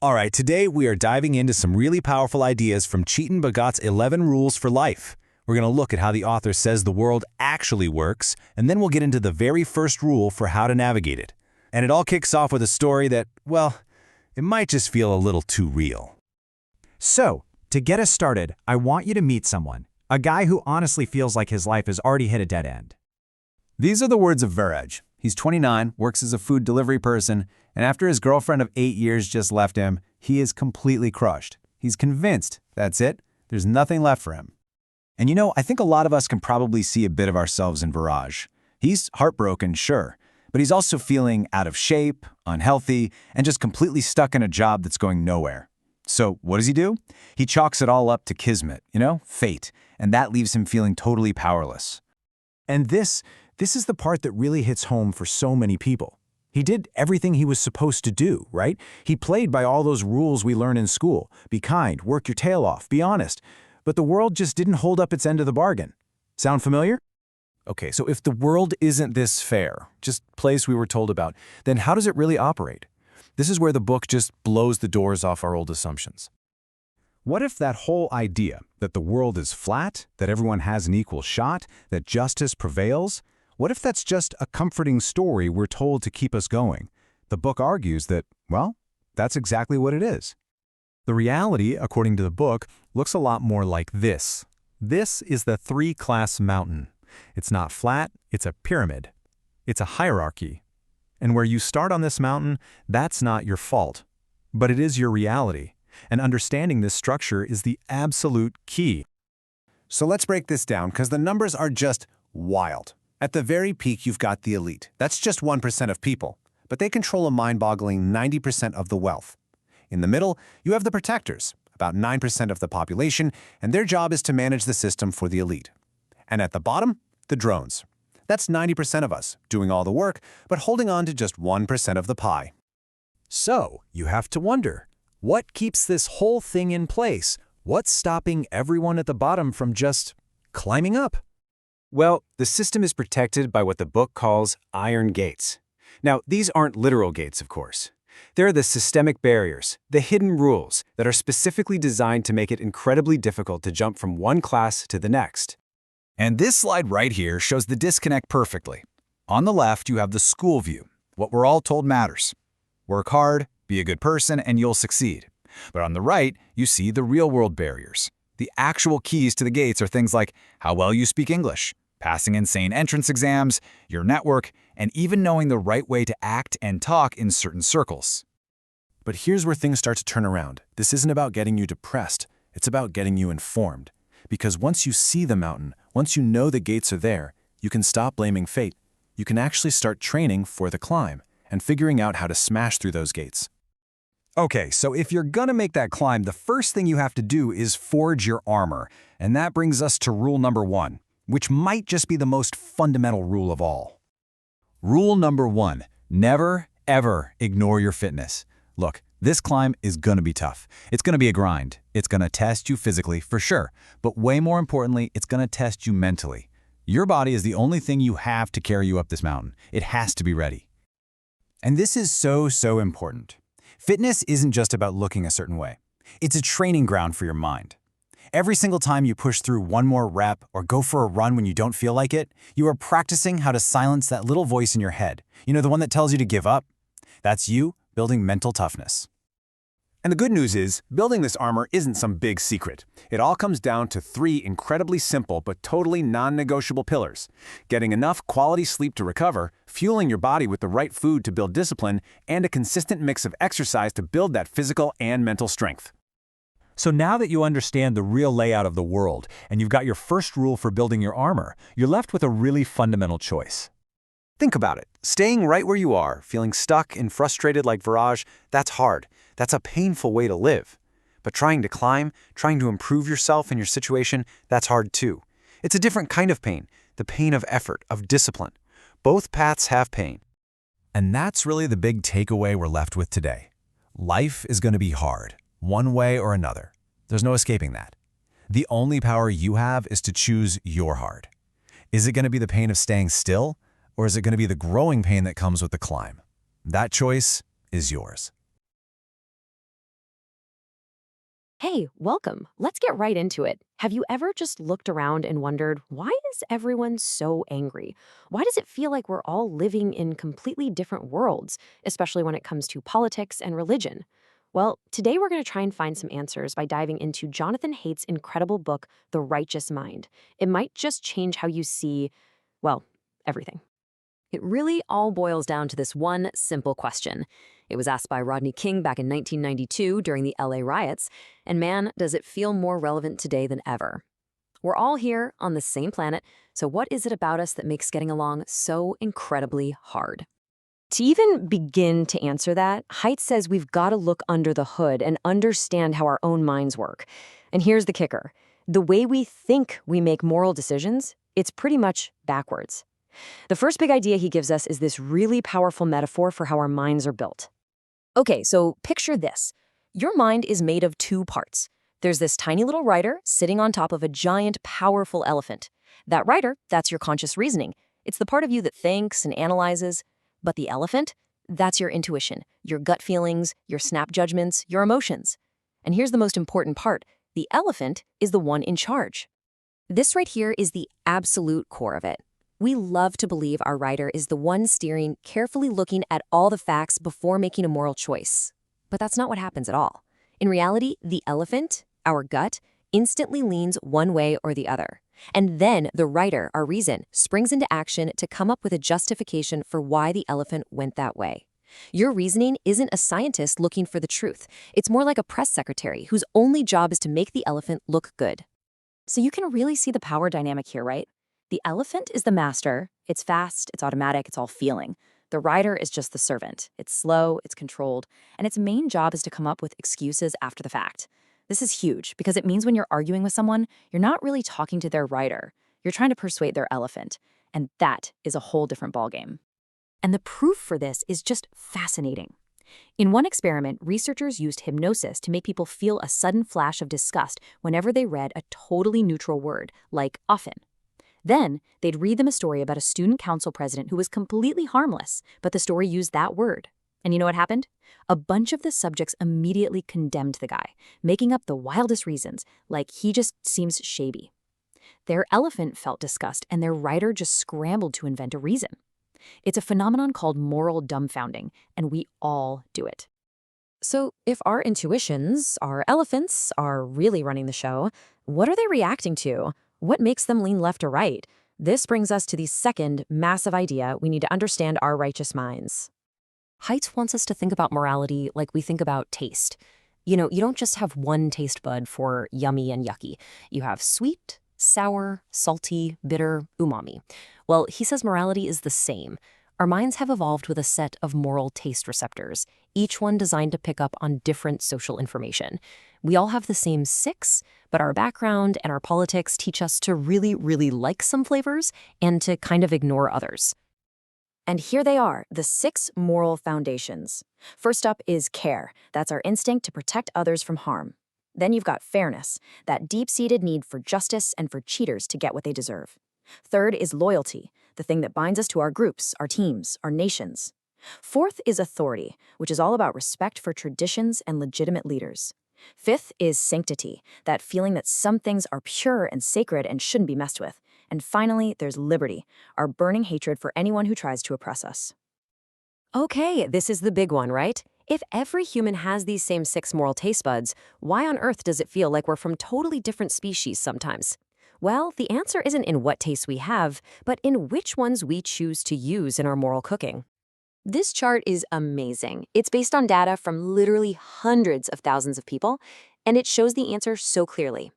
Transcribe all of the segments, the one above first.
All right, today we are diving into some really powerful ideas from Chetan Bhagat's 11 Rules for Life. We're going to look at how the author says the world actually works, and then we'll get into the very first rule for how to navigate it. And it all kicks off with a story that, well, it might just feel a little too real. So, to get us started, I want you to meet someone, a guy who honestly feels like his life has already hit a dead end. These are the words of Viraj. He's 29, works as a food delivery person, and after his girlfriend of 8 years just left him, he is completely crushed. He's convinced that's it. There's nothing left for him. And you know, I think a lot of us can probably see a bit of ourselves in Viraj. He's heartbroken, sure, but he's also feeling out of shape, unhealthy, and just completely stuck in a job that's going nowhere. So what does he do? He chalks it all up to kismet, fate, and that leaves him feeling totally powerless. And this is the part that really hits home for so many people. He did everything he was supposed to do, right? He played by all those rules we learn in school. Be kind, work your tail off, be honest. But the world just didn't hold up its end of the bargain. Sound familiar? Okay, so if the world isn't this fair, just place we were told about, then how does it really operate? This is where the book just blows the doors off our old assumptions. What if that whole idea that the world is flat, that everyone has an equal shot, that justice prevails, what if that's just a comforting story we're told to keep us going? The book argues that, well, that's exactly what it is. The reality, according to the book, looks a lot more like this. This is the three-class mountain. It's not flat, it's a pyramid. It's a hierarchy. And where you start on this mountain, that's not your fault. But it is your reality. And understanding this structure is the absolute key. So let's break this down, because the numbers are just wild. At the very peak, you've got the elite. That's just 1% of people, but they control a mind-boggling 90% of the wealth. In the middle, you have the protectors, about 9% of the population, and their job is to manage the system for the elite. And at the bottom, the drones. That's 90% of us, doing all the work, but holding on to just 1% of the pie. So, you have to wonder, what keeps this whole thing in place? What's stopping everyone at the bottom from just climbing up? Well, the system is protected by what the book calls iron gates. Now, these aren't literal gates, of course. They're the systemic barriers, the hidden rules that are specifically designed to make it incredibly difficult to jump from one class to the next. And this slide right here shows the disconnect perfectly. On the left, you have the school view, what we're all told matters. Work hard, be a good person, and you'll succeed. But on the right, you see the real-world barriers. The actual keys to the gates are things like how well you speak English, passing insane entrance exams, your network, and even knowing the right way to act and talk in certain circles. But here's where things start to turn around. This isn't about getting you depressed. It's about getting you informed. Because once you see the mountain, once you know the gates are there, you can stop blaming fate. You can actually start training for the climb and figuring out how to smash through those gates. Okay, so if you're gonna make that climb, the first thing you have to do is forge your armor. And that brings us to rule number 1, which might just be the most fundamental rule of all. Rule number 1, never, ever ignore your fitness. Look, this climb is gonna be tough. It's gonna be a grind. It's gonna test you physically, for sure. But way more importantly, it's gonna test you mentally. Your body is the only thing you have to carry you up this mountain. It has to be ready. And this is so important. Fitness isn't just about looking a certain way. It's a training ground for your mind. Every single time you push through one more rep or go for a run when you don't feel like it, you are practicing how to silence that little voice in your head. The one that tells you to give up. That's you building mental toughness. And the good news is, building this armor isn't some big secret. It all comes down to 3 incredibly simple but totally non-negotiable pillars: getting enough quality sleep to recover, fueling your body with the right food to build discipline, and a consistent mix of exercise to build that physical and mental strength. So now that you understand the real layout of the world and you've got your first rule for building your armor, you're left with a really fundamental choice. Think about it. Staying right where you are, feeling stuck and frustrated like Viraj, that's hard. That's a painful way to live. But trying to climb, trying to improve yourself and your situation, that's hard too. It's a different kind of pain, the pain of effort, of discipline. Both paths have pain. And that's really the big takeaway we're left with today. Life is going to be hard, one way or another. There's no escaping that. The only power you have is to choose your hard. Is it going to be the pain of staying still, or is it going to be the growing pain that comes with the climb? That choice is yours. Hey, welcome. Let's get right into it. Have you ever just looked around and wondered, why is everyone so angry? Why does it feel like we're all living in completely different worlds, especially when it comes to politics and religion? Well, today we're going to try and find some answers by diving into Jonathan Haidt's incredible book, The Righteous Mind. It might just change how you see, well, everything. It really all boils down to this one simple question. It was asked by Rodney King back in 1992 during the LA riots, and man, does it feel more relevant today than ever. We're all here on the same planet, so what is it about us that makes getting along so incredibly hard? To even begin to answer that, Haidt says we've got to look under the hood and understand how our own minds work. And here's the kicker. The way we think we make moral decisions, it's pretty much backwards. The first big idea he gives us is this really powerful metaphor for how our minds are built. Okay, so picture this. Your mind is made of two parts. There's this tiny little rider sitting on top of a giant, powerful elephant. That rider, that's your conscious reasoning. It's the part of you that thinks and analyzes. But the elephant, that's your intuition, your gut feelings, your snap judgments, your emotions. And here's the most important part. The elephant is the one in charge. This right here is the absolute core of it. We love to believe our rider is the one steering, carefully looking at all the facts before making a moral choice. But that's not what happens at all. In reality, the elephant, our gut, instantly leans one way or the other. And then the rider, our reason, springs into action to come up with a justification for why the elephant went that way. Your reasoning isn't a scientist looking for the truth. It's more like a press secretary whose only job is to make the elephant look good. So you can really see the power dynamic here, right? The elephant is the master. It's fast, it's automatic, it's all feeling. The rider is just the servant. It's slow, it's controlled, and its main job is to come up with excuses after the fact. This is huge because it means when you're arguing with someone, you're not really talking to their rider. You're trying to persuade their elephant, and that is a whole different ballgame. And the proof for this is just fascinating. In one experiment, researchers used hypnosis to make people feel a sudden flash of disgust whenever they read a totally neutral word, like often. Then, they'd read them a story about a student council president who was completely harmless, but the story used that word. And you know what happened? A bunch of the subjects immediately condemned the guy, making up the wildest reasons, like he just seems shady. Their elephant felt disgust, and their rider just scrambled to invent a reason. It's a phenomenon called moral dumbfounding, and we all do it. So if our intuitions, our elephants, are really running the show, what are they reacting to? What makes them lean left or right? This brings us to the second massive idea we need to understand our righteous minds. Haidt wants us to think about morality like we think about taste. You know, you don't just have one taste bud for yummy and yucky. You have sweet, sour, salty, bitter, umami. Well, he says morality is the same. Our minds have evolved with a set of moral taste receptors, each one designed to pick up on different social information. We all have the same 6, but our background and our politics teach us to really, really like some flavors and to kind of ignore others. And here they are, the 6 moral foundations. First up is care. That's our instinct to protect others from harm. Then you've got fairness, that deep-seated need for justice and for cheaters to get what they deserve. Third is loyalty, the thing that binds us to our groups, our teams, our nations. Fourth is authority, which is all about respect for traditions and legitimate leaders. Fifth is sanctity, that feeling that some things are pure and sacred and shouldn't be messed with. And finally, there's liberty, our burning hatred for anyone who tries to oppress us. Okay, this is the big one, right? If every human has these same 6 moral taste buds, why on earth does it feel like we're from totally different species sometimes? Well, the answer isn't in what tastes we have, but in which ones we choose to use in our moral cooking. This chart is amazing. It's based on data from literally hundreds of thousands of people, and it shows the answer so clearly.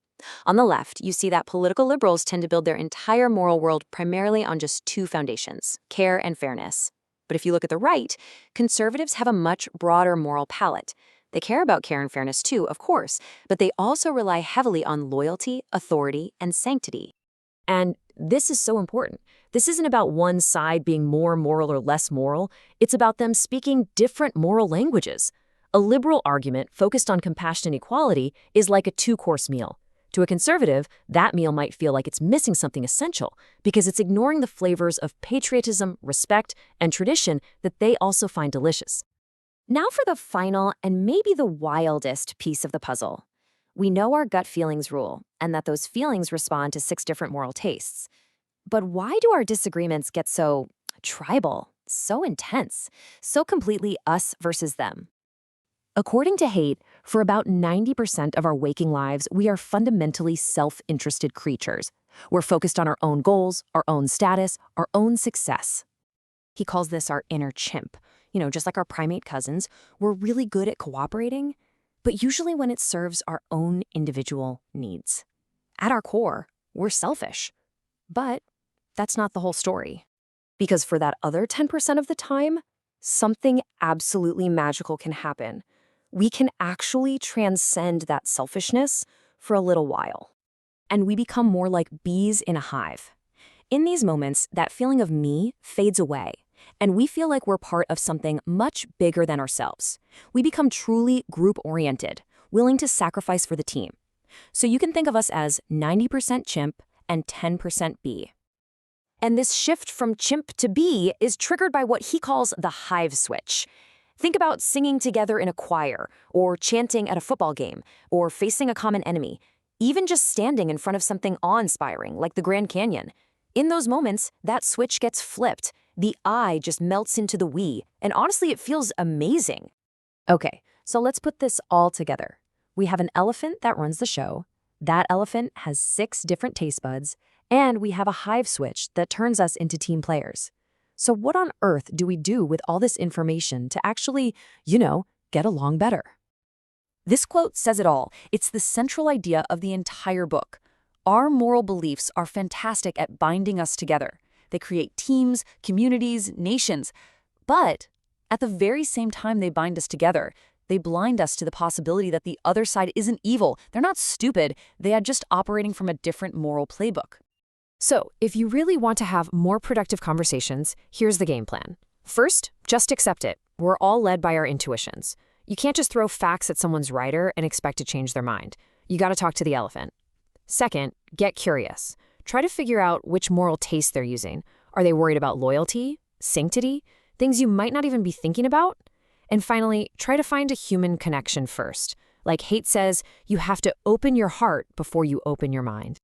On the left, you see that political liberals tend to build their entire moral world primarily on just 2 foundations, care and fairness. But if you look at the right, conservatives have a much broader moral palette. They care about care and fairness too, of course, but they also rely heavily on loyalty, authority, and sanctity. And this is so important. This isn't about one side being more moral or less moral. It's about them speaking different moral languages. A liberal argument focused on compassion and equality is like a 2-course meal. To a conservative, that meal might feel like it's missing something essential because it's ignoring the flavors of patriotism, respect, and tradition that they also find delicious. Now for the final and maybe the wildest piece of the puzzle. We know our gut feelings rule, and that those feelings respond to 6 different moral tastes. But why do our disagreements get so tribal, so intense, so completely us versus them? According to Haidt, for about 90% of our waking lives, we are fundamentally self-interested creatures. We're focused on our own goals, our own status, our own success. He calls this our inner chimp. Just like our primate cousins, we're really good at cooperating, but usually when it serves our own individual needs. At our core, we're selfish. But that's not the whole story. Because for that other 10% of the time, something absolutely magical can happen. We can actually transcend that selfishness for a little while. And we become more like bees in a hive. In these moments, that feeling of me fades away, and we feel like we're part of something much bigger than ourselves. We become truly group-oriented, willing to sacrifice for the team. So you can think of us as 90% chimp and 10% bee. And this shift from chimp to bee is triggered by what he calls the hive switch. Think about singing together in a choir, or chanting at a football game, or facing a common enemy, even just standing in front of something awe-inspiring like the Grand Canyon. In those moments, that switch gets flipped. The I just melts into the we, and honestly, it feels amazing. Okay, so let's put this all together. We have an elephant that runs the show. That elephant has 6 different taste buds, and we have a hive switch that turns us into team players. So what on earth do we do with all this information to actually, get along better? This quote says it all. It's the central idea of the entire book. Our moral beliefs are fantastic at binding us together. They create teams, communities, nations. But at the very same time they bind us together, they blind us to the possibility that the other side isn't evil. They're not stupid. They are just operating from a different moral playbook. So, if you really want to have more productive conversations, here's the game plan. First, just accept it. We're all led by our intuitions. You can't just throw facts at someone's rider and expect to change their mind. You got to talk to the elephant. Second, get curious. Try to figure out which moral taste they're using. Are they worried about loyalty, sanctity, things you might not even be thinking about? And finally, try to find a human connection first. Like Haidt says, you have to open your heart before you open your mind.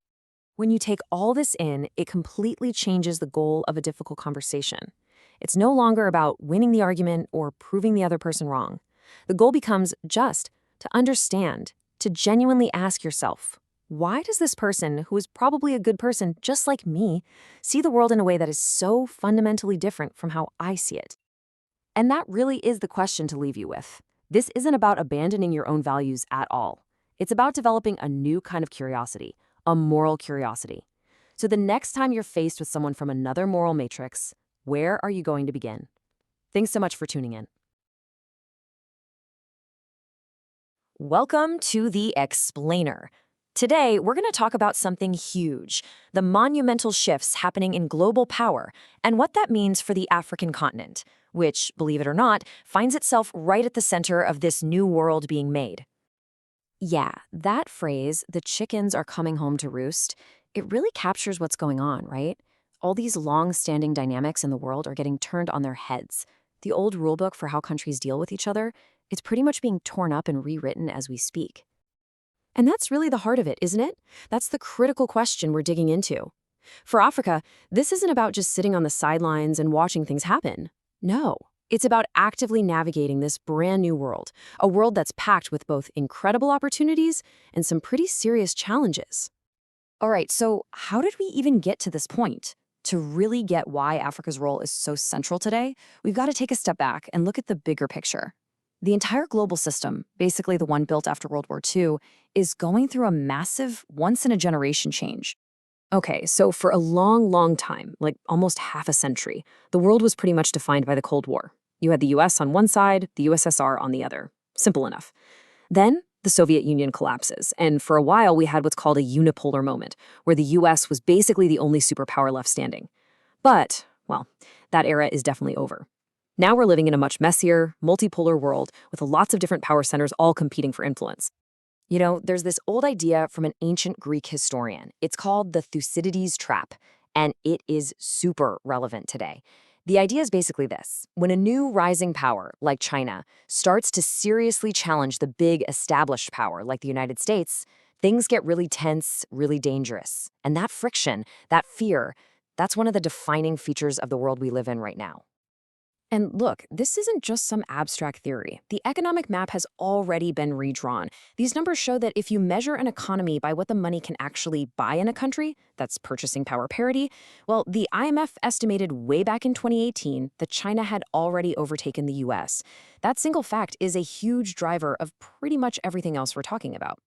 When you take all this in, it completely changes the goal of a difficult conversation. It's no longer about winning the argument or proving the other person wrong. The goal becomes just to understand, to genuinely ask yourself, why does this person, who is probably a good person just like me, see the world in a way that is so fundamentally different from how I see it? And that really is the question to leave you with. This isn't about abandoning your own values at all. It's about developing a new kind of curiosity, a moral curiosity. So the next time you're faced with someone from another moral matrix, where are you going to begin? Thanks so much for tuning in. Welcome to The Explainer. Today, we're going to talk about something huge, the monumental shifts happening in global power and what that means for the African continent, which, believe it or not, finds itself right at the center of this new world being made. Yeah, that phrase, the chickens are coming home to roost, it really captures what's going on, right? All these long-standing dynamics in the world are getting turned on their heads. The old rulebook for how countries deal with each other, it's pretty much being torn up and rewritten as we speak. And that's really the heart of it, isn't it? That's the critical question we're digging into. For Africa, this isn't about just sitting on the sidelines and watching things happen. No. It's about actively navigating this brand new world, a world that's packed with both incredible opportunities and some pretty serious challenges. All right, so how did we even get to this point? To really get why Africa's role is so central today, we've got to take a step back and look at the bigger picture. The entire global system, basically the one built after World War II, is going through a massive, once-in-a-generation change. Okay, so for a long, long time, like almost half a century, the world was pretty much defined by the Cold War. You had the US on one side, the USSR on the other. Simple enough. Then the Soviet Union collapses, and for a while we had what's called a unipolar moment, where the US was basically the only superpower left standing. But, well, that era is definitely over. Now we're living in a much messier, multipolar world with lots of different power centers all competing for influence. There's this old idea from an ancient Greek historian. It's called the Thucydides trap, and it is super relevant today. The idea is basically this. When a new rising power, like China, starts to seriously challenge the big established power, like the United States, things get really tense, really dangerous. And that friction, that fear, that's one of the defining features of the world we live in right now. And look, this isn't just some abstract theory. The economic map has already been redrawn. These numbers show that if you measure an economy by what the money can actually buy in a country, that's purchasing power parity, well, the IMF estimated way back in 2018 that China had already overtaken the US. That single fact is a huge driver of pretty much everything else we're talking about.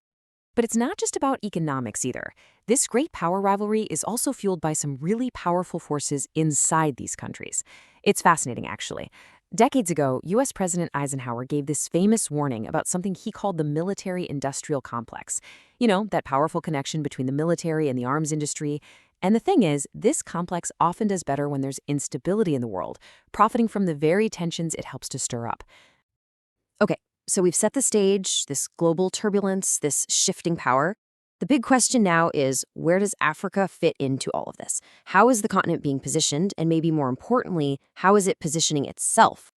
But it's not just about economics either. This great power rivalry is also fueled by some really powerful forces inside these countries. It's fascinating, actually. Decades ago, US President Eisenhower gave this famous warning about something he called the military-industrial complex. You know, that powerful connection between the military and the arms industry. And the thing is, this complex often does better when there's instability in the world, profiting from the very tensions it helps to stir up. Okay. So we've set the stage, this global turbulence, this shifting power. The big question now is, where does Africa fit into all of this? How is the continent being positioned? And maybe more importantly, how is it positioning itself?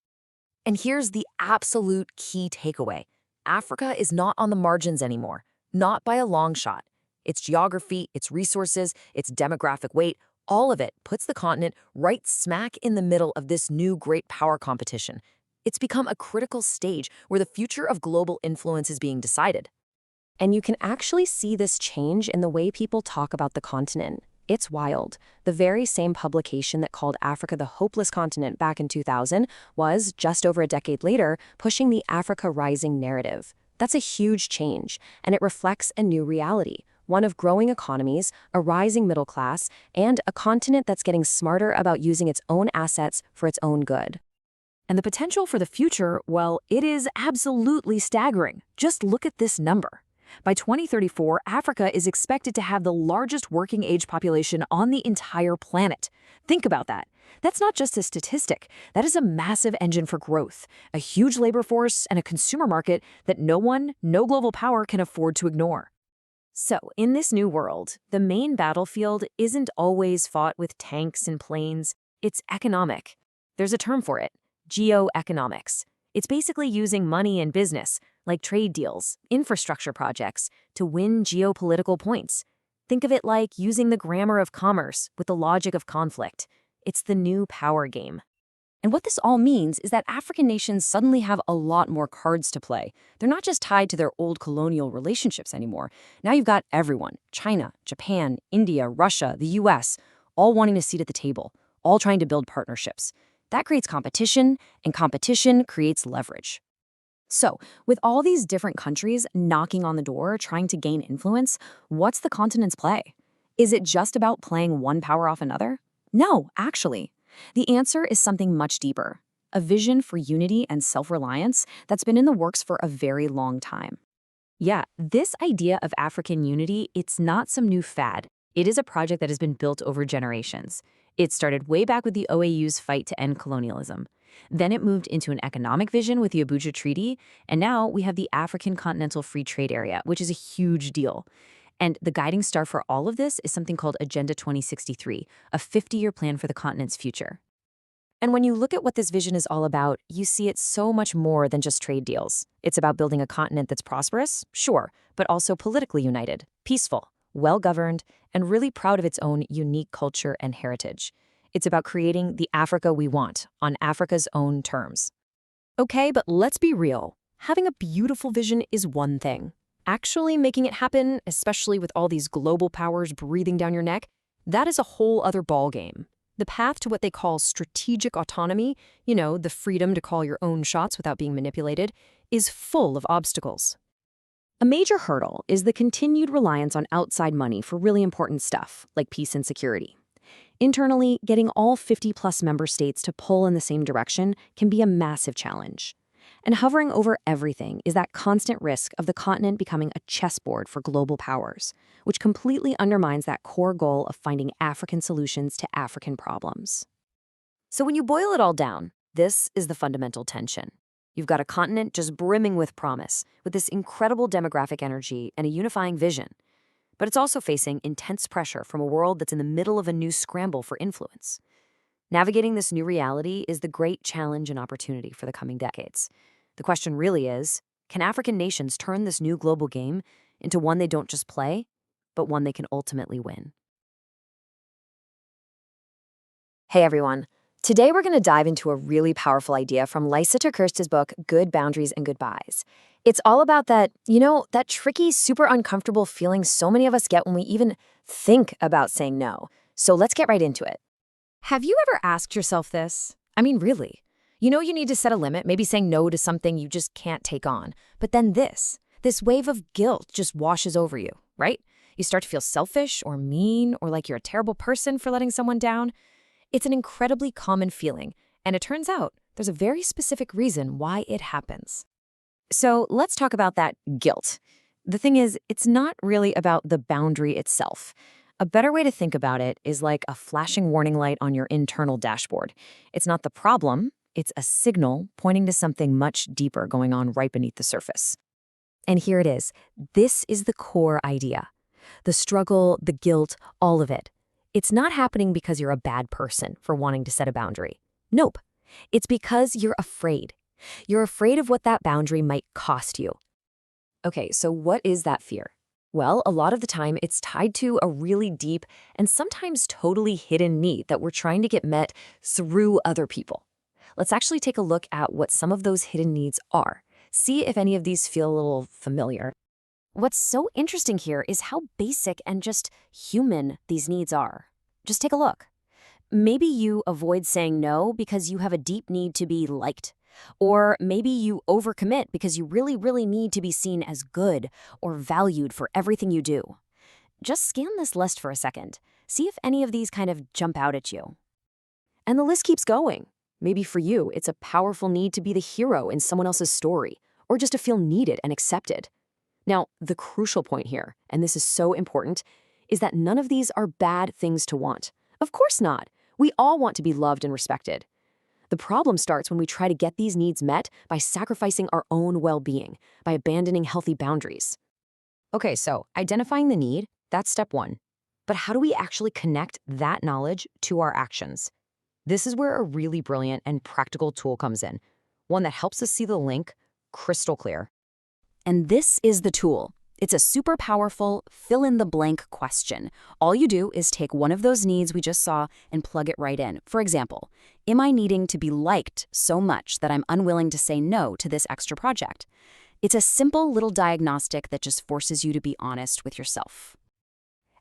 And here's the absolute key takeaway. Africa is not on the margins anymore, not by a long shot. Its geography, its resources, its demographic weight, all of it puts the continent right smack in the middle of this new great power competition. It's become a critical stage where the future of global influence is being decided. And you can actually see this change in the way people talk about the continent. It's wild. The very same publication that called Africa the hopeless continent back in 2000 was, just over a decade later, pushing the Africa Rising narrative. That's a huge change, and it reflects a new reality, one of growing economies, a rising middle class, and a continent that's getting smarter about using its own assets for its own good. And the potential for the future, well, it is absolutely staggering. Just look at this number. By 2034, Africa is expected to have the largest working age population on the entire planet. Think about that. That's not just a statistic. That is a massive engine for growth, a huge labor force, and a consumer market that no global power can afford to ignore. So, in this new world, the main battlefield isn't always fought with tanks and planes. It's economic. There's a term for it. Geoeconomics. It's basically using money in business, like trade deals, infrastructure projects, to win geopolitical points. Think of it like using the grammar of commerce with the logic of conflict. It's the new power game. And what this all means is that African nations suddenly have a lot more cards to play. They're not just tied to their old colonial relationships anymore. Now you've got everyone, China, Japan, India, Russia, the US, all wanting a seat at the table, all trying to build partnerships. That creates competition, and competition creates leverage. So, with all these different countries knocking on the door, trying to gain influence, what's the continent's play? Is it just about playing one power off another? No, actually. The answer is something much deeper, a vision for unity and self-reliance that's been in the works for a very long time. Yeah, this idea of African unity, it's not some new fad. It is a project that has been built over generations. It started way back with the OAU's fight to end colonialism. Then it moved into an economic vision with the Abuja Treaty, and now we have the African Continental Free Trade Area, which is a huge deal. And the guiding star for all of this is something called Agenda 2063, a 50-year plan for the continent's future. And when you look at what this vision is all about, you see it's so much more than just trade deals. It's about building a continent that's prosperous, sure, but also politically united, peaceful, well-governed, and really proud of its own unique culture and heritage. It's about creating the Africa we want on Africa's own terms. Okay, but let's be real. Having a beautiful vision is one thing. Actually making it happen, especially with all these global powers breathing down your neck, that is a whole other ballgame. The path to what they call strategic autonomy, you know, the freedom to call your own shots without being manipulated, is full of obstacles. A major hurdle is the continued reliance on outside money for really important stuff, like peace and security. Internally, getting all 50-plus member states to pull in the same direction can be a massive challenge. And hovering over everything is that constant risk of the continent becoming a chessboard for global powers, which completely undermines that core goal of finding African solutions to African problems. So when you boil it all down, this is the fundamental tension. You've got a continent just brimming with promise, with this incredible demographic energy and a unifying vision. But it's also facing intense pressure from a world that's in the middle of a new scramble for influence. Navigating this new reality is the great challenge and opportunity for the coming decades. The question really is, can African nations turn this new global game into one they don't just play, but one they can ultimately win? Hey everyone. Today we're going to dive into a really powerful idea from Lysa TerKeurst's book, Good Boundaries and Goodbyes. It's all about that tricky, super uncomfortable feeling so many of us get when we even think about saying no. So let's get right into it. Have you ever asked yourself this? I mean, really? You know you need to set a limit, maybe saying no to something you just can't take on. But then this wave of guilt just washes over you, right? You start to feel selfish or mean or like you're a terrible person for letting someone down. It's an incredibly common feeling, and it turns out there's a very specific reason why it happens. So let's talk about that guilt. The thing is, it's not really about the boundary itself. A better way to think about it is like a flashing warning light on your internal dashboard. It's not the problem, it's a signal pointing to something much deeper going on right beneath the surface. And here it is. This is the core idea. The struggle, the guilt, all of it. It's not happening because you're a bad person for wanting to set a boundary. Nope. It's because you're afraid. You're afraid of what that boundary might cost you. Okay, so what is that fear? Well, a lot of the time it's tied to a really deep and sometimes totally hidden need that we're trying to get met through other people. Let's actually take a look at what some of those hidden needs are. See if any of these feel a little familiar. What's so interesting here is how basic and just human these needs are. Just take a look. Maybe you avoid saying no because you have a deep need to be liked. Or maybe you overcommit because you really, really need to be seen as good or valued for everything you do. Just scan this list for a second. See if any of these kind of jump out at you. And the list keeps going. Maybe for you, it's a powerful need to be the hero in someone else's story, or just to feel needed and accepted. Now, the crucial point here, and this is so important, is that none of these are bad things to want. Of course not. We all want to be loved and respected. The problem starts when we try to get these needs met by sacrificing our own well-being, by abandoning healthy boundaries. Okay, so identifying the need, that's step one. But how do we actually connect that knowledge to our actions? This is where a really brilliant and practical tool comes in, one that helps us see the link crystal clear. And this is the tool. It's a super powerful fill-in-the-blank question. All you do is take one of those needs we just saw and plug it right in. For example, am I needing to be liked so much that I'm unwilling to say no to this extra project? It's a simple little diagnostic that just forces you to be honest with yourself.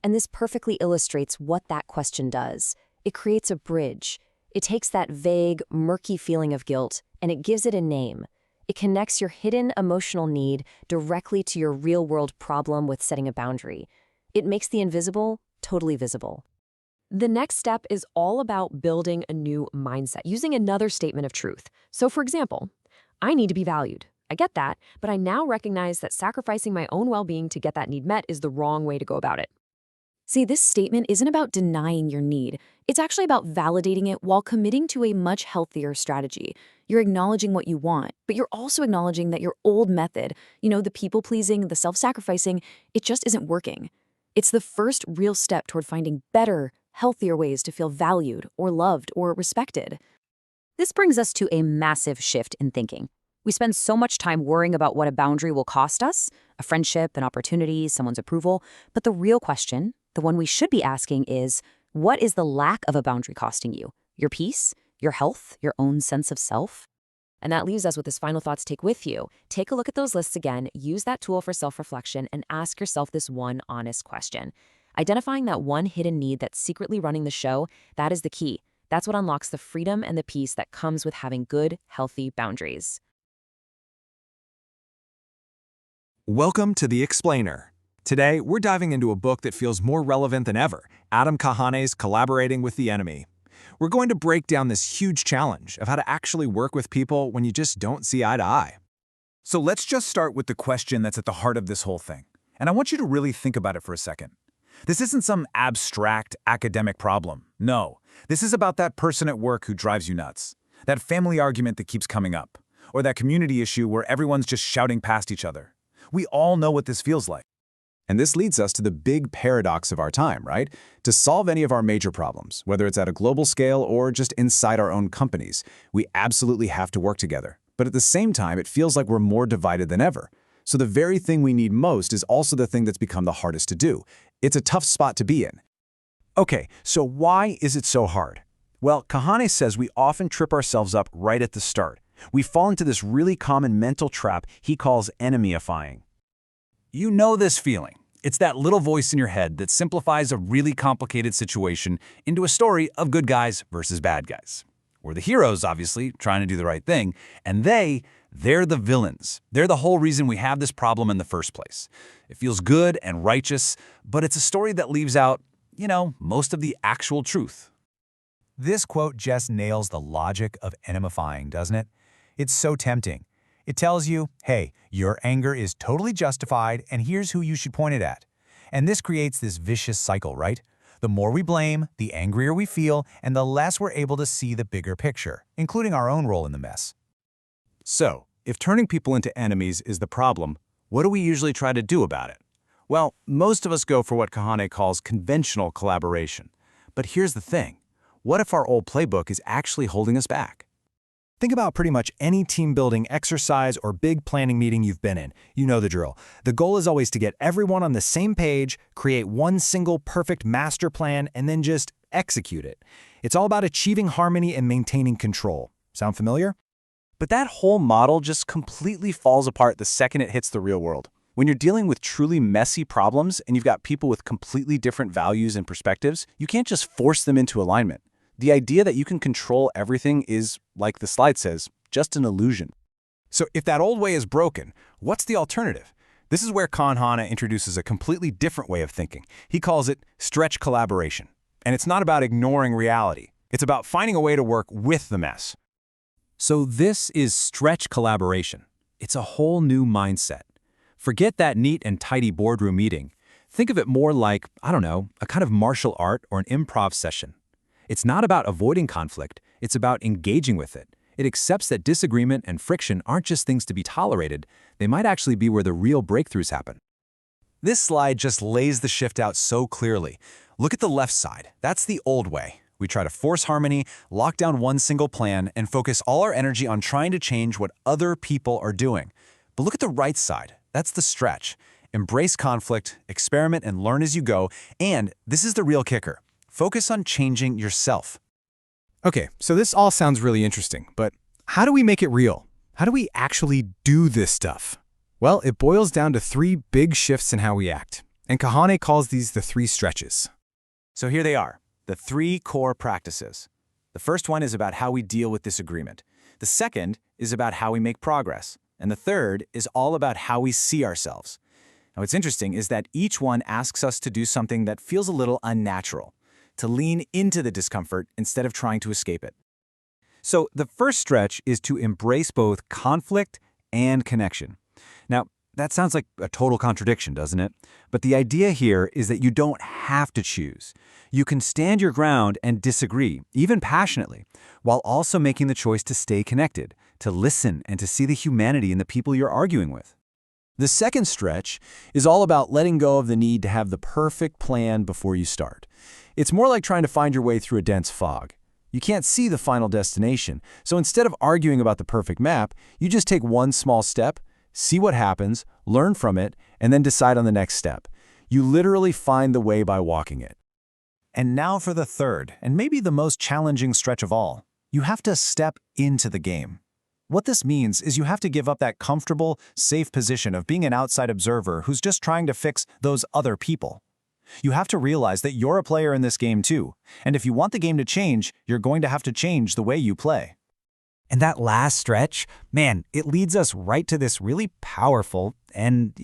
And this perfectly illustrates what that question does. It creates a bridge. It takes that vague, murky feeling of guilt and it gives it a name. It connects your hidden emotional need directly to your real-world problem with setting a boundary. It makes the invisible totally visible. The next step is all about building a new mindset, using another statement of truth. So for example, I need to be valued. I get that, but I now recognize that sacrificing my own well-being to get that need met is the wrong way to go about it. See, this statement isn't about denying your need. It's actually about validating it while committing to a much healthier strategy. You're acknowledging what you want, but you're also acknowledging that your old method, the people-pleasing, the self-sacrificing, it just isn't working. It's the first real step toward finding better, healthier ways to feel valued or loved or respected. This brings us to a massive shift in thinking. We spend so much time worrying about what a boundary will cost us, a friendship, an opportunity, someone's approval, but the real question, the one we should be asking is, what is the lack of a boundary costing you? Your peace? Your health? Your own sense of self? And that leaves us with this final thought to take with you. Take a look at those lists again, use that tool for self-reflection, and ask yourself this one honest question. Identifying that one hidden need that's secretly running the show, that is the key. That's what unlocks the freedom and the peace that comes with having good, healthy boundaries. Welcome to The Explainer. Today, we're diving into a book that feels more relevant than ever, Adam Kahane's Collaborating with the Enemy. We're going to break down this huge challenge of how to actually work with people when you just don't see eye to eye. So let's just start with the question that's at the heart of this whole thing. And I want you to really think about it for a second. This isn't some abstract academic problem. No, this is about that person at work who drives you nuts, that family argument that keeps coming up, or that community issue where everyone's just shouting past each other. We all know what this feels like. And this leads us to the big paradox of our time, right? To solve any of our major problems, whether it's at a global scale or just inside our own companies, we absolutely have to work together. But at the same time, it feels like we're more divided than ever. So the very thing we need most is also the thing that's become the hardest to do. It's a tough spot to be in. Okay, so why is it so hard? Well, Kahane says we often trip ourselves up right at the start. We fall into this really common mental trap he calls enemyifying. You know this feeling. It's that little voice in your head that simplifies a really complicated situation into a story of good guys versus bad guys. We're the heroes, obviously, trying to do the right thing, and they're the villains. They're the whole reason we have this problem in the first place. It feels good and righteous, but it's a story that leaves out, most of the actual truth. This quote just nails the logic of enemifying, doesn't it? It's so tempting. It tells you, hey, your anger is totally justified, and here's who you should point it at. And this creates this vicious cycle, right? The more we blame, the angrier we feel, and the less we're able to see the bigger picture, including our own role in the mess. So, if turning people into enemies is the problem, what do we usually try to do about it? Well, most of us go for what Kahane calls conventional collaboration. But here's the thing. What if our old playbook is actually holding us back? Think about pretty much any team-building exercise or big planning meeting you've been in. You know the drill. The goal is always to get everyone on the same page, create one single perfect master plan, and then just execute it. It's all about achieving harmony and maintaining control. Sound familiar? But that whole model just completely falls apart the second it hits the real world. When you're dealing with truly messy problems and you've got people with completely different values and perspectives, you can't just force them into alignment. The idea that you can control everything is, like the slide says, just an illusion. So if that old way is broken, what's the alternative? This is where Kahane introduces a completely different way of thinking. He calls it stretch collaboration. And it's not about ignoring reality. It's about finding a way to work with the mess. So this is stretch collaboration. It's a whole new mindset. Forget that neat and tidy boardroom meeting. Think of it more like, a kind of martial art or an improv session. It's not about avoiding conflict, it's about engaging with it. It accepts that disagreement and friction aren't just things to be tolerated, they might actually be where the real breakthroughs happen. This slide just lays the shift out so clearly. Look at the left side. That's the old way. We try to force harmony, lock down one single plan, and focus all our energy on trying to change what other people are doing. But look at the right side. That's the stretch. Embrace conflict, experiment and learn as you go, and this is the real kicker. Focus on changing yourself. Okay, so this all sounds really interesting, but how do we make it real? How do we actually do this stuff? Well, it boils down to 3 big shifts in how we act, and Kahane calls these the 3 stretches. So here they are, the 3 core practices. The first one is about how we deal with disagreement. The second is about how we make progress. And the third is all about how we see ourselves. Now, what's interesting is that each one asks us to do something that feels a little unnatural, to lean into the discomfort instead of trying to escape it. So the first stretch is to embrace both conflict and connection. Now, that sounds like a total contradiction, doesn't it? But the idea here is that you don't have to choose. You can stand your ground and disagree, even passionately, while also making the choice to stay connected, to listen, and to see the humanity in the people you're arguing with. The second stretch is all about letting go of the need to have the perfect plan before you start. It's more like trying to find your way through a dense fog. You can't see the final destination, so instead of arguing about the perfect map, you just take one small step, see what happens, learn from it, and then decide on the next step. You literally find the way by walking it. And now for the third, and maybe the most challenging stretch of all. You have to step into the game. What this means is you have to give up that comfortable, safe position of being an outside observer who's just trying to fix those other people. You have to realize that you're a player in this game too, and if you want the game to change, you're going to have to change the way you play. And that last stretch, man, it leads us right to this really powerful and,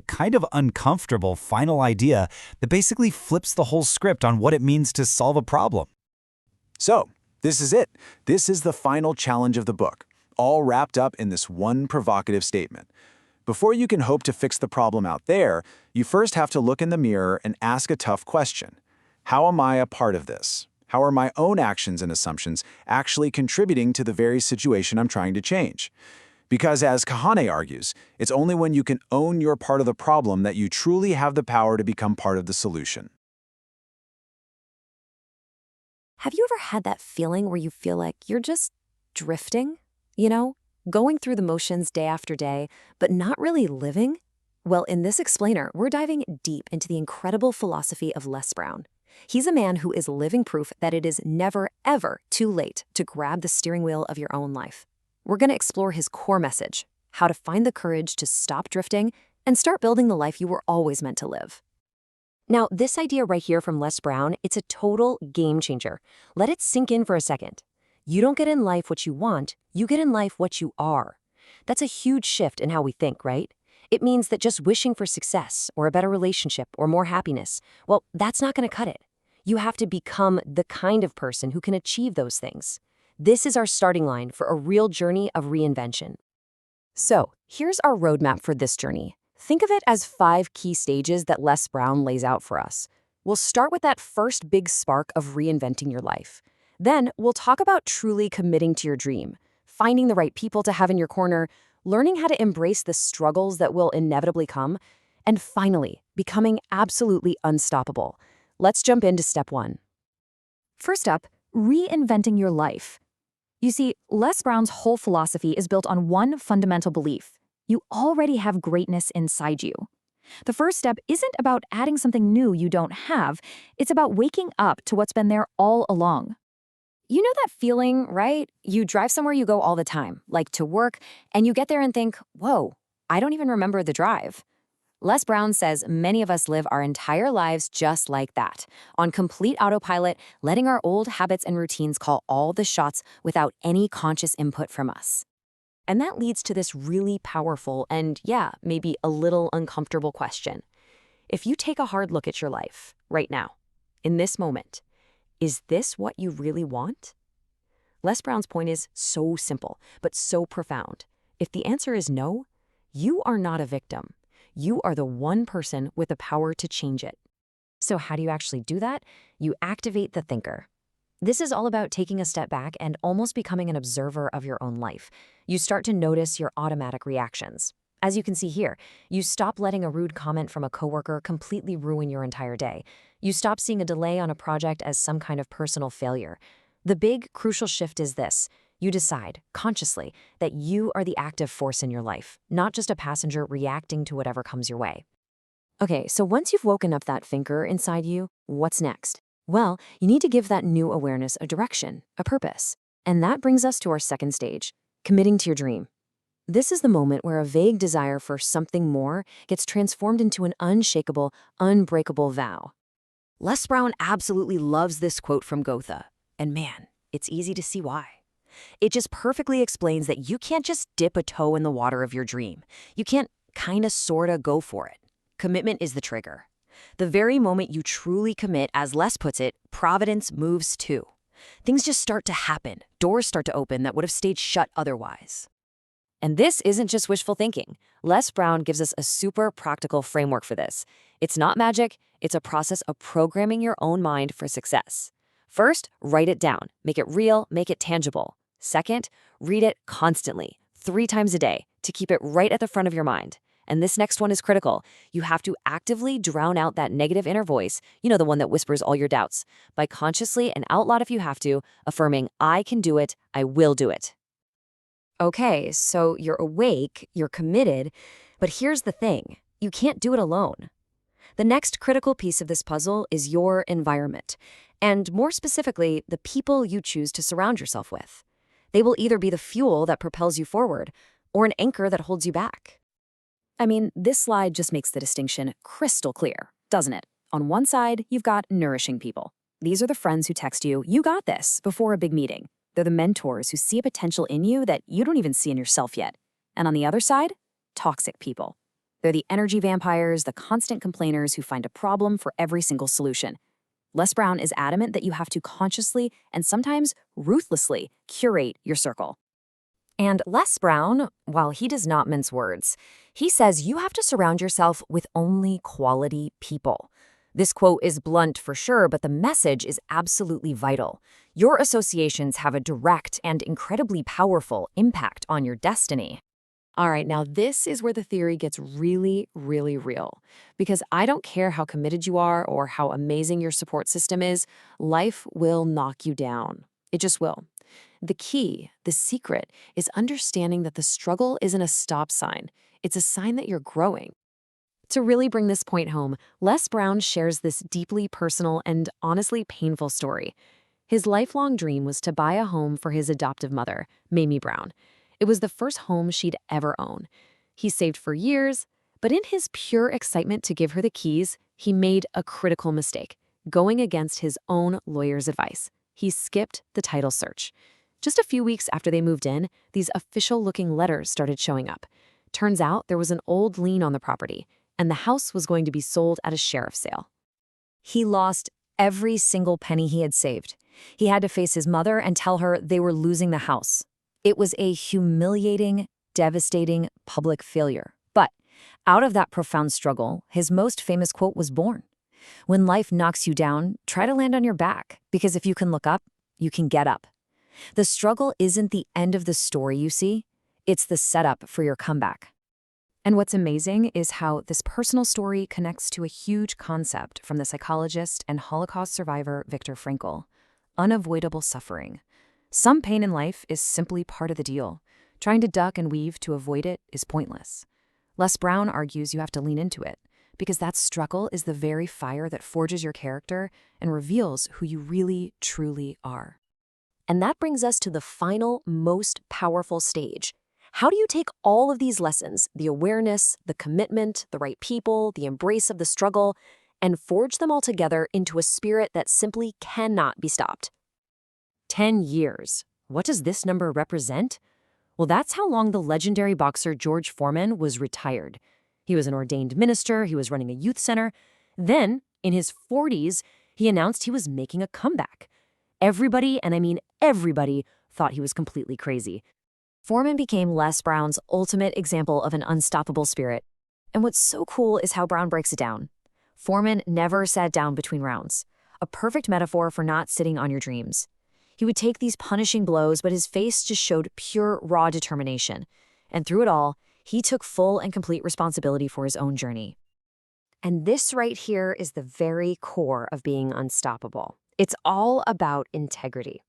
kind of uncomfortable final idea that basically flips the whole script on what it means to solve a problem. So, this is it. This is the final challenge of the book, all wrapped up in this one provocative statement. Before you can hope to fix the problem out there, you first have to look in the mirror and ask a tough question. How am I a part of this? How are my own actions and assumptions actually contributing to the very situation I'm trying to change? Because as Kahane argues, it's only when you can own your part of the problem that you truly have the power to become part of the solution. Have you ever had that feeling where you feel like you're just drifting? You know, going through the motions day after day, but not really living? Well, in this explainer, we're diving deep into the incredible philosophy of Les Brown. He's a man who is living proof that it is never, ever too late to grab the steering wheel of your own life. We're going to explore his core message, how to find the courage to stop drifting and start building the life you were always meant to live. Now, this idea right here from Les Brown, it's a total game changer. Let it sink in for a second. You don't get in life what you want, you get in life what you are. That's a huge shift in how we think, right? It means that just wishing for success or a better relationship or more happiness, well, that's not going to cut it. You have to become the kind of person who can achieve those things. This is our starting line for a real journey of reinvention. So, here's our roadmap for this journey. Think of it as 5 key stages that Les Brown lays out for us. We'll start with that first big spark of reinventing your life. Then, we'll talk about truly committing to your dream, finding the right people to have in your corner, learning how to embrace the struggles that will inevitably come, and finally, becoming absolutely unstoppable. Let's jump into step 1. First up, reinventing your life. You see, Les Brown's whole philosophy is built on one fundamental belief. You already have greatness inside you. The first step isn't about adding something new you don't have. It's about waking up to what's been there all along. You know that feeling, right? You drive somewhere you go all the time, like to work, and you get there and think, whoa, I don't even remember the drive. Les Brown says many of us live our entire lives just like that, on complete autopilot, letting our old habits and routines call all the shots without any conscious input from us. And that leads to this really powerful and, yeah, maybe a little uncomfortable question. If you take a hard look at your life right now, in this moment, is this what you really want? Les Brown's point is so simple, but so profound. If the answer is no, you are not a victim. You are the one person with the power to change it. So how do you actually do that? You activate the thinker. This is all about taking a step back and almost becoming an observer of your own life. You start to notice your automatic reactions. As you can see here, you stop letting a rude comment from a coworker completely ruin your entire day. You stop seeing a delay on a project as some kind of personal failure. The big, crucial shift is this. You decide, consciously, that you are the active force in your life, not just a passenger reacting to whatever comes your way. Okay, so once you've woken up that thinker inside you, what's next? Well, you need to give that new awareness a direction, a purpose. And that brings us to our second stage, committing to your dream. This is the moment where a vague desire for something more gets transformed into an unshakable, unbreakable vow. Les Brown absolutely loves this quote from Goethe. And man, it's easy to see why. It just perfectly explains that you can't just dip a toe in the water of your dream. You can't kinda sorta go for it. Commitment is the trigger. The very moment you truly commit, as Les puts it, providence moves too. Things just start to happen. Doors start to open that would have stayed shut otherwise. And this isn't just wishful thinking. Les Brown gives us a super practical framework for this. It's not magic, it's a process of programming your own mind for success. First, write it down. Make it real, make it tangible. Second, read it constantly, 3 times a day, to keep it right at the front of your mind. And this next one is critical. You have to actively drown out that negative inner voice, the one that whispers all your doubts, by consciously and out loud if you have to, affirming, I can do it, I will do it. Okay, so you're awake, you're committed, but here's the thing. You can't do it alone. The next critical piece of this puzzle is your environment, and more specifically, the people you choose to surround yourself with. They will either be the fuel that propels you forward or an anchor that holds you back. I mean, this slide just makes the distinction crystal clear, doesn't it? On one side, you've got nourishing people. These are the friends who text you, "You got this," before a big meeting. They're the mentors who see a potential in you that you don't even see in yourself yet. And on the other side, toxic people. They're the energy vampires, the constant complainers who find a problem for every single solution. Les Brown is adamant that you have to consciously and sometimes ruthlessly curate your circle. And Les Brown, while he does not mince words, he says you have to surround yourself with only quality people. This quote is blunt for sure, but the message is absolutely vital. Your associations have a direct and incredibly powerful impact on your destiny. All right, now this is where the theory gets really, really real. Because I don't care how committed you are or how amazing your support system is, life will knock you down. It just will. The key, the secret, is understanding that the struggle isn't a stop sign. It's a sign that you're growing. To really bring this point home, Les Brown shares this deeply personal and honestly painful story. His lifelong dream was to buy a home for his adoptive mother, Mamie Brown. It was the first home she'd ever own. He saved for years, but in his pure excitement to give her the keys, he made a critical mistake, going against his own lawyer's advice. He skipped the title search. Just a few weeks after they moved in, these official-looking letters started showing up. Turns out there was an old lien on the property, and the house was going to be sold at a sheriff's sale. He lost every single penny he had saved. He had to face his mother and tell her they were losing the house. It was a humiliating, devastating public failure. But out of that profound struggle, his most famous quote was born. When life knocks you down, try to land on your back, because if you can look up, you can get up. The struggle isn't the end of the story, you see. It's the setup for your comeback. And what's amazing is how this personal story connects to a huge concept from the psychologist and Holocaust survivor Viktor Frankl: unavoidable suffering. Some pain in life is simply part of the deal. Trying to duck and weave to avoid it is pointless. Les Brown argues you have to lean into it, because that struggle is the very fire that forges your character and reveals who you really, truly are. And that brings us to the final, most powerful stage. How do you take all of these lessons, the awareness, the commitment, the right people, the embrace of the struggle, and forge them all together into a spirit that simply cannot be stopped? 10 years. What does this number represent? Well, that's how long the legendary boxer George Foreman was retired. He was an ordained minister, he was running a youth center. Then, in his 40s, he announced he was making a comeback. Everybody, and I mean everybody, thought he was completely crazy. Foreman became Les Brown's ultimate example of an unstoppable spirit. And what's so cool is how Brown breaks it down. Foreman never sat down between rounds, a perfect metaphor for not sitting on your dreams. He would take these punishing blows, but his face just showed pure, raw determination. And through it all, he took full and complete responsibility for his own journey. And this right here is the very core of being unstoppable. It's all about integrity.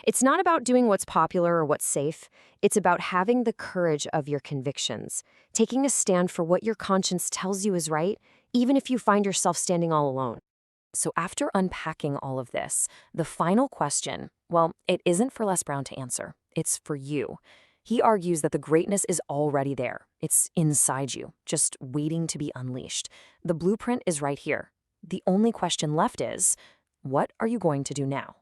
It's not about doing what's popular or what's safe. It's about having the courage of your convictions, taking a stand for what your conscience tells you is right, even if you find yourself standing all alone. So after unpacking all of this, the final question, well, it isn't for Les Brown to answer. It's for you. He argues that the greatness is already there. It's inside you, just waiting to be unleashed. The blueprint is right here. The only question left is, what are you going to do now?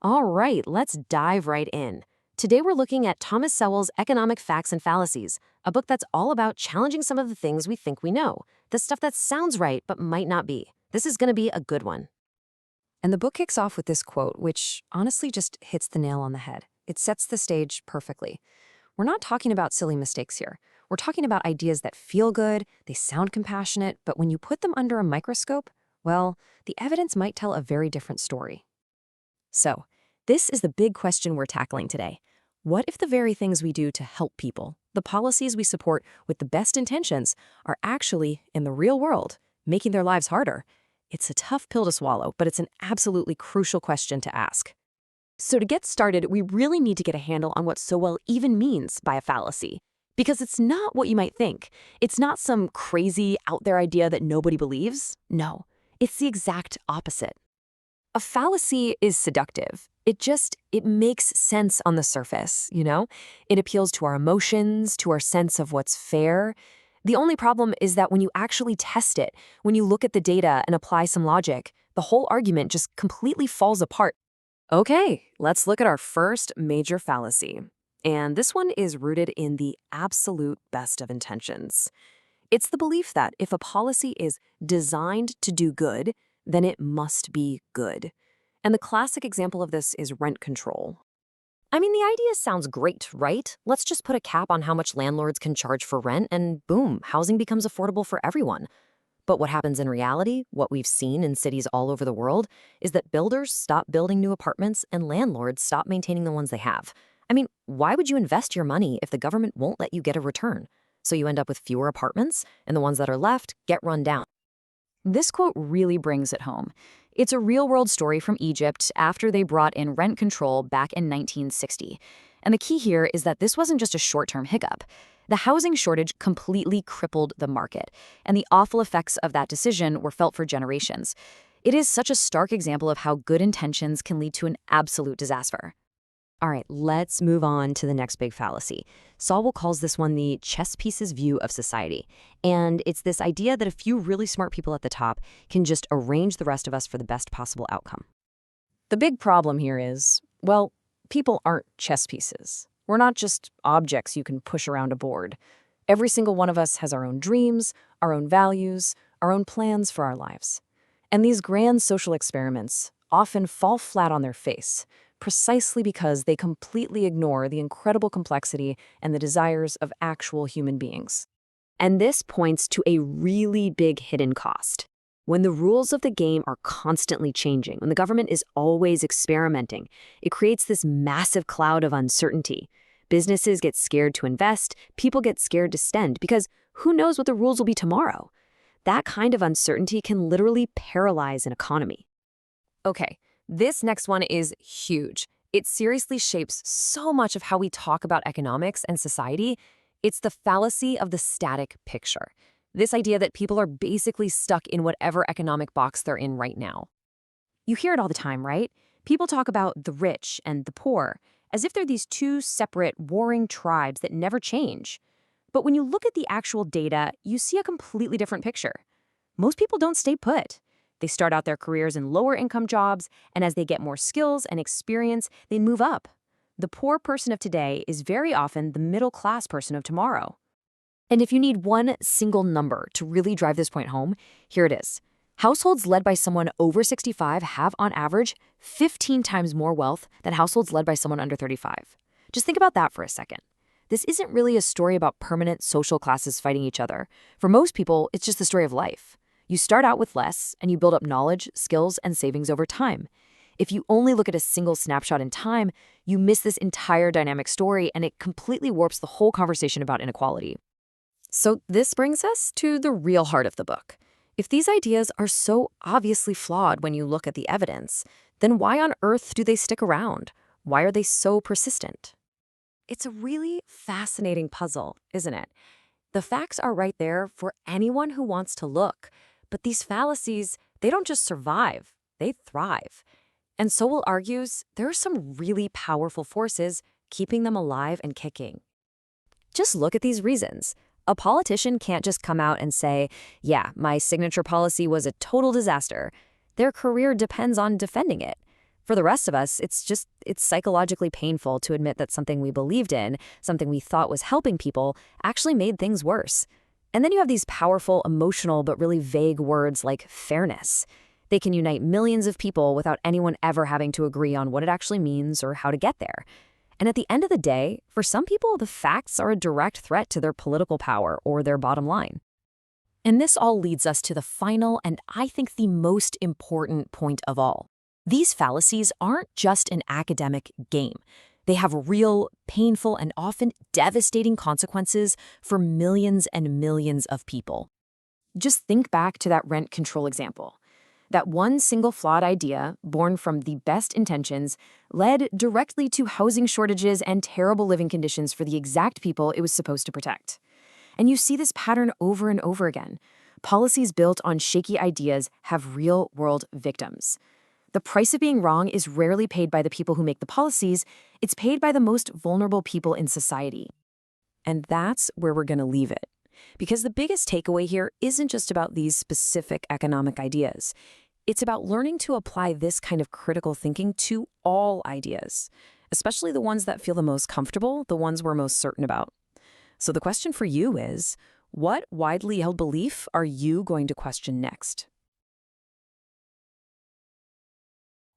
All right, let's dive right in. Today we're looking at Thomas Sowell's Economic Facts and Fallacies, a book that's all about challenging some of the things we think we know, the stuff that sounds right but might not be. This is going to be a good one. And the book kicks off with this quote, which honestly just hits the nail on the head. It sets the stage perfectly. We're not talking about silly mistakes here. We're talking about ideas that feel good, they sound compassionate, but when you put them under a microscope, well, the evidence might tell a very different story. So, this is the big question we're tackling today. What if the very things we do to help people, the policies we support with the best intentions, are actually, in the real world, making their lives harder? It's a tough pill to swallow, but it's an absolutely crucial question to ask. So to get started, we really need to get a handle on what Sowell even means by a fallacy. Because it's not what you might think. It's not some crazy, out-there idea that nobody believes. No, it's the exact opposite. A fallacy is seductive. It makes sense on the surface, you know? It appeals to our emotions, to our sense of what's fair. The only problem is that when you actually test it, when you look at the data and apply some logic, the whole argument just completely falls apart. Okay, let's look at our first major fallacy. And this one is rooted in the absolute best of intentions. It's the belief that if a policy is designed to do good, then it must be good. And the classic example of this is rent control. I mean, the idea sounds great, right? Let's just put a cap on how much landlords can charge for rent, and boom, housing becomes affordable for everyone. But what happens in reality, what we've seen in cities all over the world, is that builders stop building new apartments and landlords stop maintaining the ones they have. I mean, why would you invest your money if the government won't let you get a return? So you end up with fewer apartments, and the ones that are left get run down. This quote really brings it home. It's a real-world story from Egypt after they brought in rent control back in 1960. And the key here is that this wasn't just a short-term hiccup. The housing shortage completely crippled the market, and the awful effects of that decision were felt for generations. It is such a stark example of how good intentions can lead to an absolute disaster. All right, let's move on to the next big fallacy. Sowell calls this one the chess pieces view of society. And it's this idea that a few really smart people at the top can just arrange the rest of us for the best possible outcome. The big problem here is, well, people aren't chess pieces. We're not just objects you can push around a board. Every single one of us has our own dreams, our own values, our own plans for our lives. And these grand social experiments often fall flat on their face, precisely because they completely ignore the incredible complexity and the desires of actual human beings. And this points to a really big hidden cost. When the rules of the game are constantly changing, when the government is always experimenting, it creates this massive cloud of uncertainty. Businesses get scared to invest, people get scared to spend, because who knows what the rules will be tomorrow? That kind of uncertainty can literally paralyze an economy. Okay, this next one is huge. It seriously shapes so much of how we talk about economics and society. It's the fallacy of the static picture. This idea that people are basically stuck in whatever economic box they're in right now. You hear it all the time, right? People talk about the rich and the poor as if they're these two separate, warring tribes that never change. But when you look at the actual data, you see a completely different picture. Most people don't stay put. They start out their careers in lower-income jobs, and as they get more skills and experience, they move up. The poor person of today is very often the middle-class person of tomorrow. And if you need one single number to really drive this point home, here it is. Households led by someone over 65 have, on average, 15 times more wealth than households led by someone under 35. Just think about that for a second. This isn't really a story about permanent social classes fighting each other. For most people, it's just the story of life. You start out with less, and you build up knowledge, skills, and savings over time. If you only look at a single snapshot in time, you miss this entire dynamic story, and it completely warps the whole conversation about inequality. So this brings us to the real heart of the book. If these ideas are so obviously flawed when you look at the evidence, then why on earth do they stick around? Why are they so persistent? It's a really fascinating puzzle, isn't it? The facts are right there for anyone who wants to look. But these fallacies, they don't just survive, they thrive. And Sowell argues there are some really powerful forces keeping them alive and kicking. Just look at these reasons. A politician can't just come out and say, yeah, my signature policy was a total disaster. Their career depends on defending it. For the rest of us, it's psychologically painful to admit that something we believed in, something we thought was helping people, actually made things worse. And then you have these powerful, emotional, but really vague words like fairness. They can unite millions of people without anyone ever having to agree on what it actually means or how to get there. And at the end of the day, for some people, the facts are a direct threat to their political power or their bottom line. And this all leads us to the final and I think the most important point of all. These fallacies aren't just an academic game. They have real, painful, and often devastating consequences for millions and millions of people. Just think back to that rent control example. That one single flawed idea, born from the best intentions, led directly to housing shortages and terrible living conditions for the exact people it was supposed to protect. And you see this pattern over and over again. Policies built on shaky ideas have real-world victims. The price of being wrong is rarely paid by the people who make the policies, it's paid by the most vulnerable people in society. And that's where we're going to leave it. Because the biggest takeaway here isn't just about these specific economic ideas. It's about learning to apply this kind of critical thinking to all ideas, especially the ones that feel the most comfortable, the ones we're most certain about. So the question for you is, what widely held belief are you going to question next?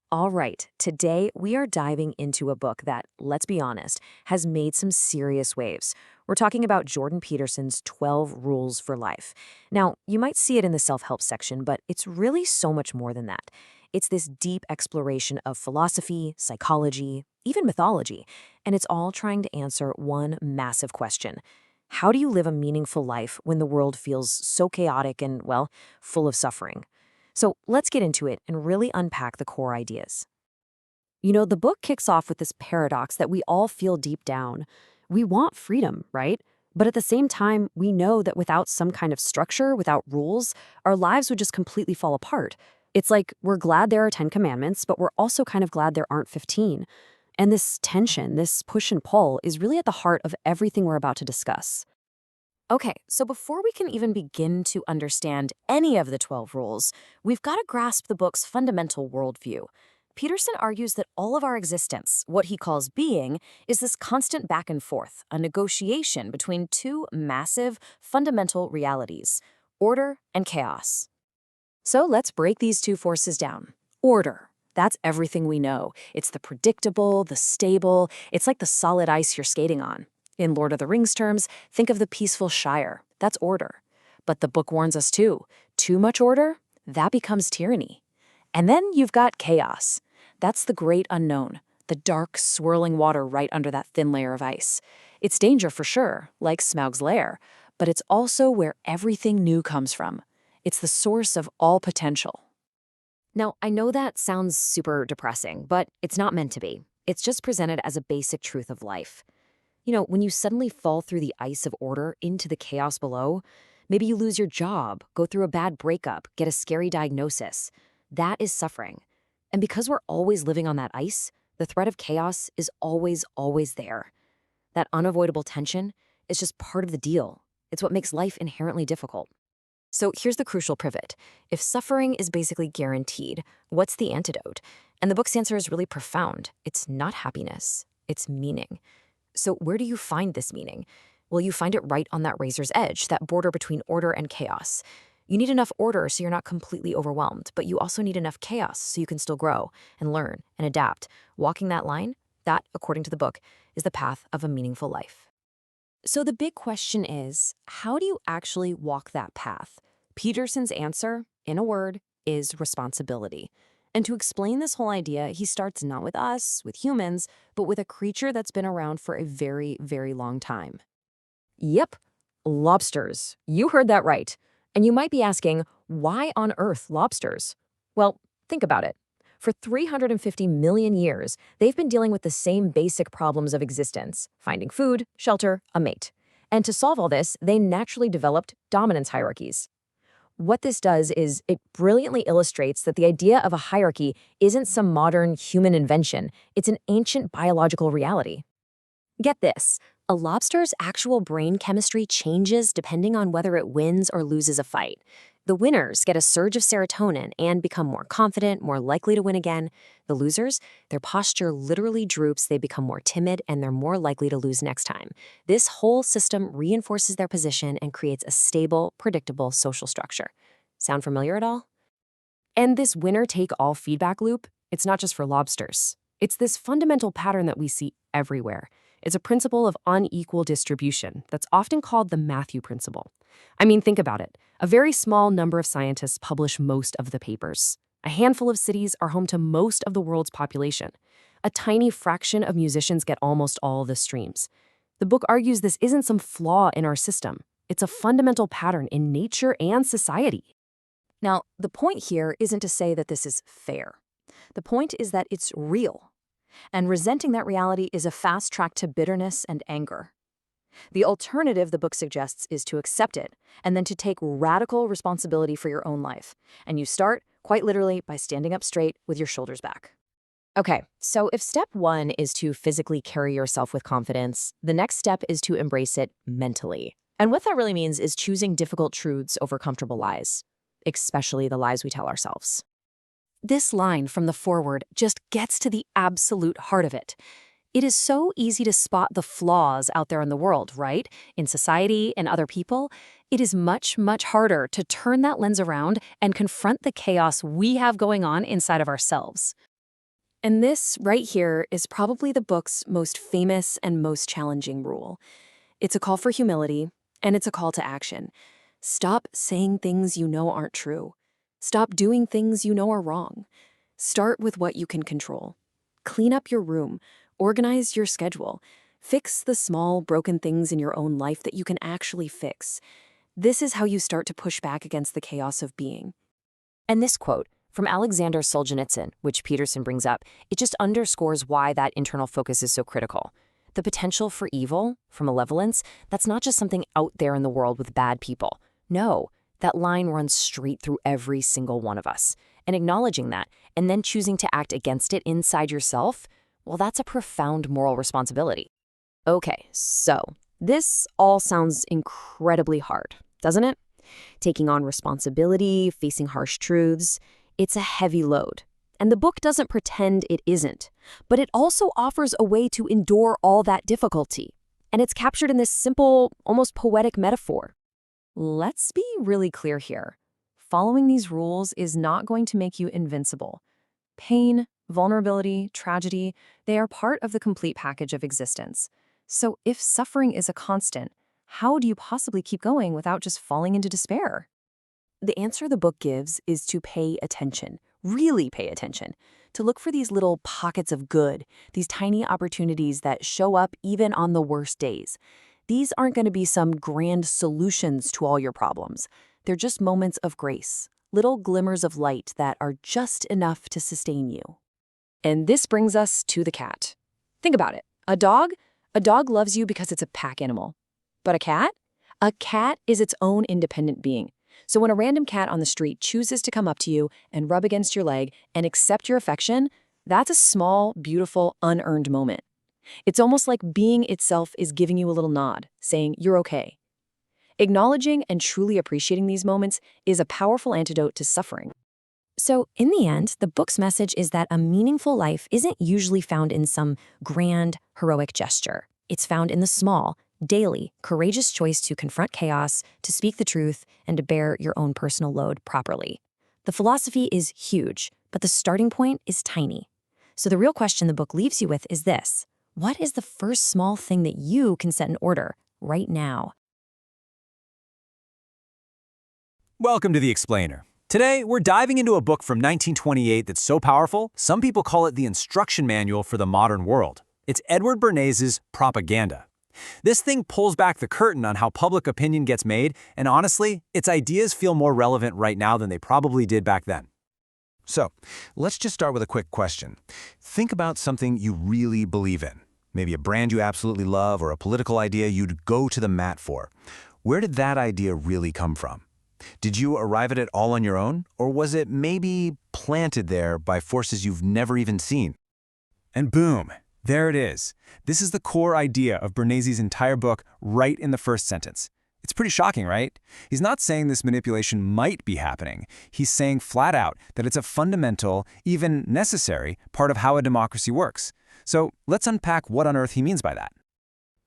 All right, today we are diving into a book that, let's be honest, has made some serious waves. We're talking about Jordan Peterson's 12 Rules for Life. Now, you might see it in the self-help section, but it's really so much more than that. It's this deep exploration of philosophy, psychology, even mythology, and it's all trying to answer one massive question. How do you live a meaningful life when the world feels so chaotic and, well, full of suffering? So let's get into it and really unpack the core ideas. The book kicks off with this paradox that we all feel deep down. We want freedom, right? But at the same time, we know that without some kind of structure, without rules, our lives would just completely fall apart. It's like we're glad there are 10 commandments, but we're also kind of glad there aren't 15. And this tension, this push and pull, is really at the heart of everything we're about to discuss. Okay, so before we can even begin to understand any of the 12 rules, we've got to grasp the book's fundamental worldview. Peterson argues that all of our existence, what he calls being, is this constant back and forth, a negotiation between two massive, fundamental realities, order and chaos. So let's break these two forces down. Order. That's everything we know. It's the predictable, the stable, it's like the solid ice you're skating on. In Lord of the Rings terms, think of the peaceful Shire. That's order. But the book warns us too much order, that becomes tyranny. And then you've got chaos. That's the great unknown, the dark, swirling water right under that thin layer of ice. It's danger for sure, like Smaug's lair, but it's also where everything new comes from. It's the source of all potential. Now, I know that sounds super depressing, but it's not meant to be. It's just presented as a basic truth of life. When you suddenly fall through the ice of order into the chaos below, maybe you lose your job, go through a bad breakup, get a scary diagnosis. That is suffering. And because we're always living on that ice, the threat of chaos is always, always there. That unavoidable tension is just part of the deal. It's what makes life inherently difficult. So here's the crucial pivot. If suffering is basically guaranteed, what's the antidote? And the book's answer is really profound. It's not happiness, it's meaning. So where do you find this meaning? Well, you find it right on that razor's edge, that border between order and chaos. You need enough order so you're not completely overwhelmed, but you also need enough chaos so you can still grow and learn and adapt. Walking that line, that, according to the book, is the path of a meaningful life. So the big question is, how do you actually walk that path? Peterson's answer, in a word, is responsibility. And to explain this whole idea, he starts not with us, with humans, but with a creature that's been around for a very, very long time. Yep, lobsters. You heard that right. And you might be asking, why on earth lobsters? Well, think about it. For 350 million years, they've been dealing with the same basic problems of existence: finding food, shelter, a mate. And to solve all this, they naturally developed dominance hierarchies. What this does is it brilliantly illustrates that the idea of a hierarchy isn't some modern human invention. It's an ancient biological reality. Get this. A lobster's actual brain chemistry changes depending on whether it wins or loses a fight. The winners get a surge of serotonin and become more confident, more likely to win again. The losers, their posture literally droops, they become more timid, and they're more likely to lose next time. This whole system reinforces their position and creates a stable, predictable social structure. Sound familiar at all? And this winner-take-all feedback loop, it's not just for lobsters. It's this fundamental pattern that we see everywhere. It's a principle of unequal distribution that's often called the Matthew principle. I mean, think about it. A very small number of scientists publish most of the papers. A handful of cities are home to most of the world's population. A tiny fraction of musicians get almost all of the streams. The book argues this isn't some flaw in our system. It's a fundamental pattern in nature and society. Now, the point here isn't to say that this is fair. The point is that it's real. And resenting that reality is a fast track to bitterness and anger. The alternative the book suggests is to accept it and then to take radical responsibility for your own life. And you start, quite literally, by standing up straight with your shoulders back. Okay, so if step one is to physically carry yourself with confidence, the next step is to embrace it mentally. And what that really means is choosing difficult truths over comfortable lies, especially the lies we tell ourselves. This line from the foreword just gets to the absolute heart of it. It is so easy to spot the flaws out there in the world, right? In society and other people. It is much, much harder to turn that lens around and confront the chaos we have going on inside of ourselves. And this right here is probably the book's most famous and most challenging rule. It's a call for humility, and it's a call to action. Stop saying things you know aren't true. Stop doing things you know are wrong. Start with what you can control. Clean up your room, organize your schedule, fix the small, broken things in your own life that you can actually fix. This is how you start to push back against the chaos of being. And this quote from Alexander Solzhenitsyn, which Peterson brings up, it just underscores why that internal focus is so critical. The potential for evil, for malevolence, that's not just something out there in the world with bad people. No, that line runs straight through every single one of us. And acknowledging that, and then choosing to act against it inside yourself, well, that's a profound moral responsibility. Okay, so this all sounds incredibly hard, doesn't it? Taking on responsibility, facing harsh truths, it's a heavy load. And the book doesn't pretend it isn't, but it also offers a way to endure all that difficulty. And it's captured in this simple, almost poetic metaphor. Let's be really clear here. Following these rules is not going to make you invincible. Pain, vulnerability, tragedy, they are part of the complete package of existence. So if suffering is a constant, how do you possibly keep going without just falling into despair? The answer the book gives is to pay attention, really pay attention, to look for these little pockets of good, these tiny opportunities that show up even on the worst days. These aren't going to be some grand solutions to all your problems. They're just moments of grace, little glimmers of light that are just enough to sustain you. And this brings us to the cat. Think about it. A dog loves you because it's a pack animal. But a cat? A cat is its own independent being. So when a random cat on the street chooses to come up to you and rub against your leg and accept your affection, that's a small, beautiful, unearned moment. It's almost like being itself is giving you a little nod, saying you're okay. Acknowledging and truly appreciating these moments is a powerful antidote to suffering. So, in the end, the book's message is that a meaningful life isn't usually found in some grand, heroic gesture. It's found in the small, daily, courageous choice to confront chaos, to speak the truth, and to bear your own personal load properly. The philosophy is huge, but the starting point is tiny. So the real question the book leaves you with is this: what is the first small thing that you can set in order right now? Welcome to The Explainer. Today, we're diving into a book from 1928 that's so powerful, some people call it the instruction manual for the modern world. It's Edward Bernays' Propaganda. This thing pulls back the curtain on how public opinion gets made, and honestly, its ideas feel more relevant right now than they probably did back then. So, let's just start with a quick question. Think about something you really believe in. Maybe a brand you absolutely love or a political idea you'd go to the mat for. Where did that idea really come from? Did you arrive at it all on your own, or was it maybe planted there by forces you've never even seen? And boom, there it is. This is the core idea of Bernays' entire book right in the first sentence. It's pretty shocking, right? He's not saying this manipulation might be happening. He's saying flat out that it's a fundamental, even necessary, part of how a democracy works. So let's unpack what on earth he means by that.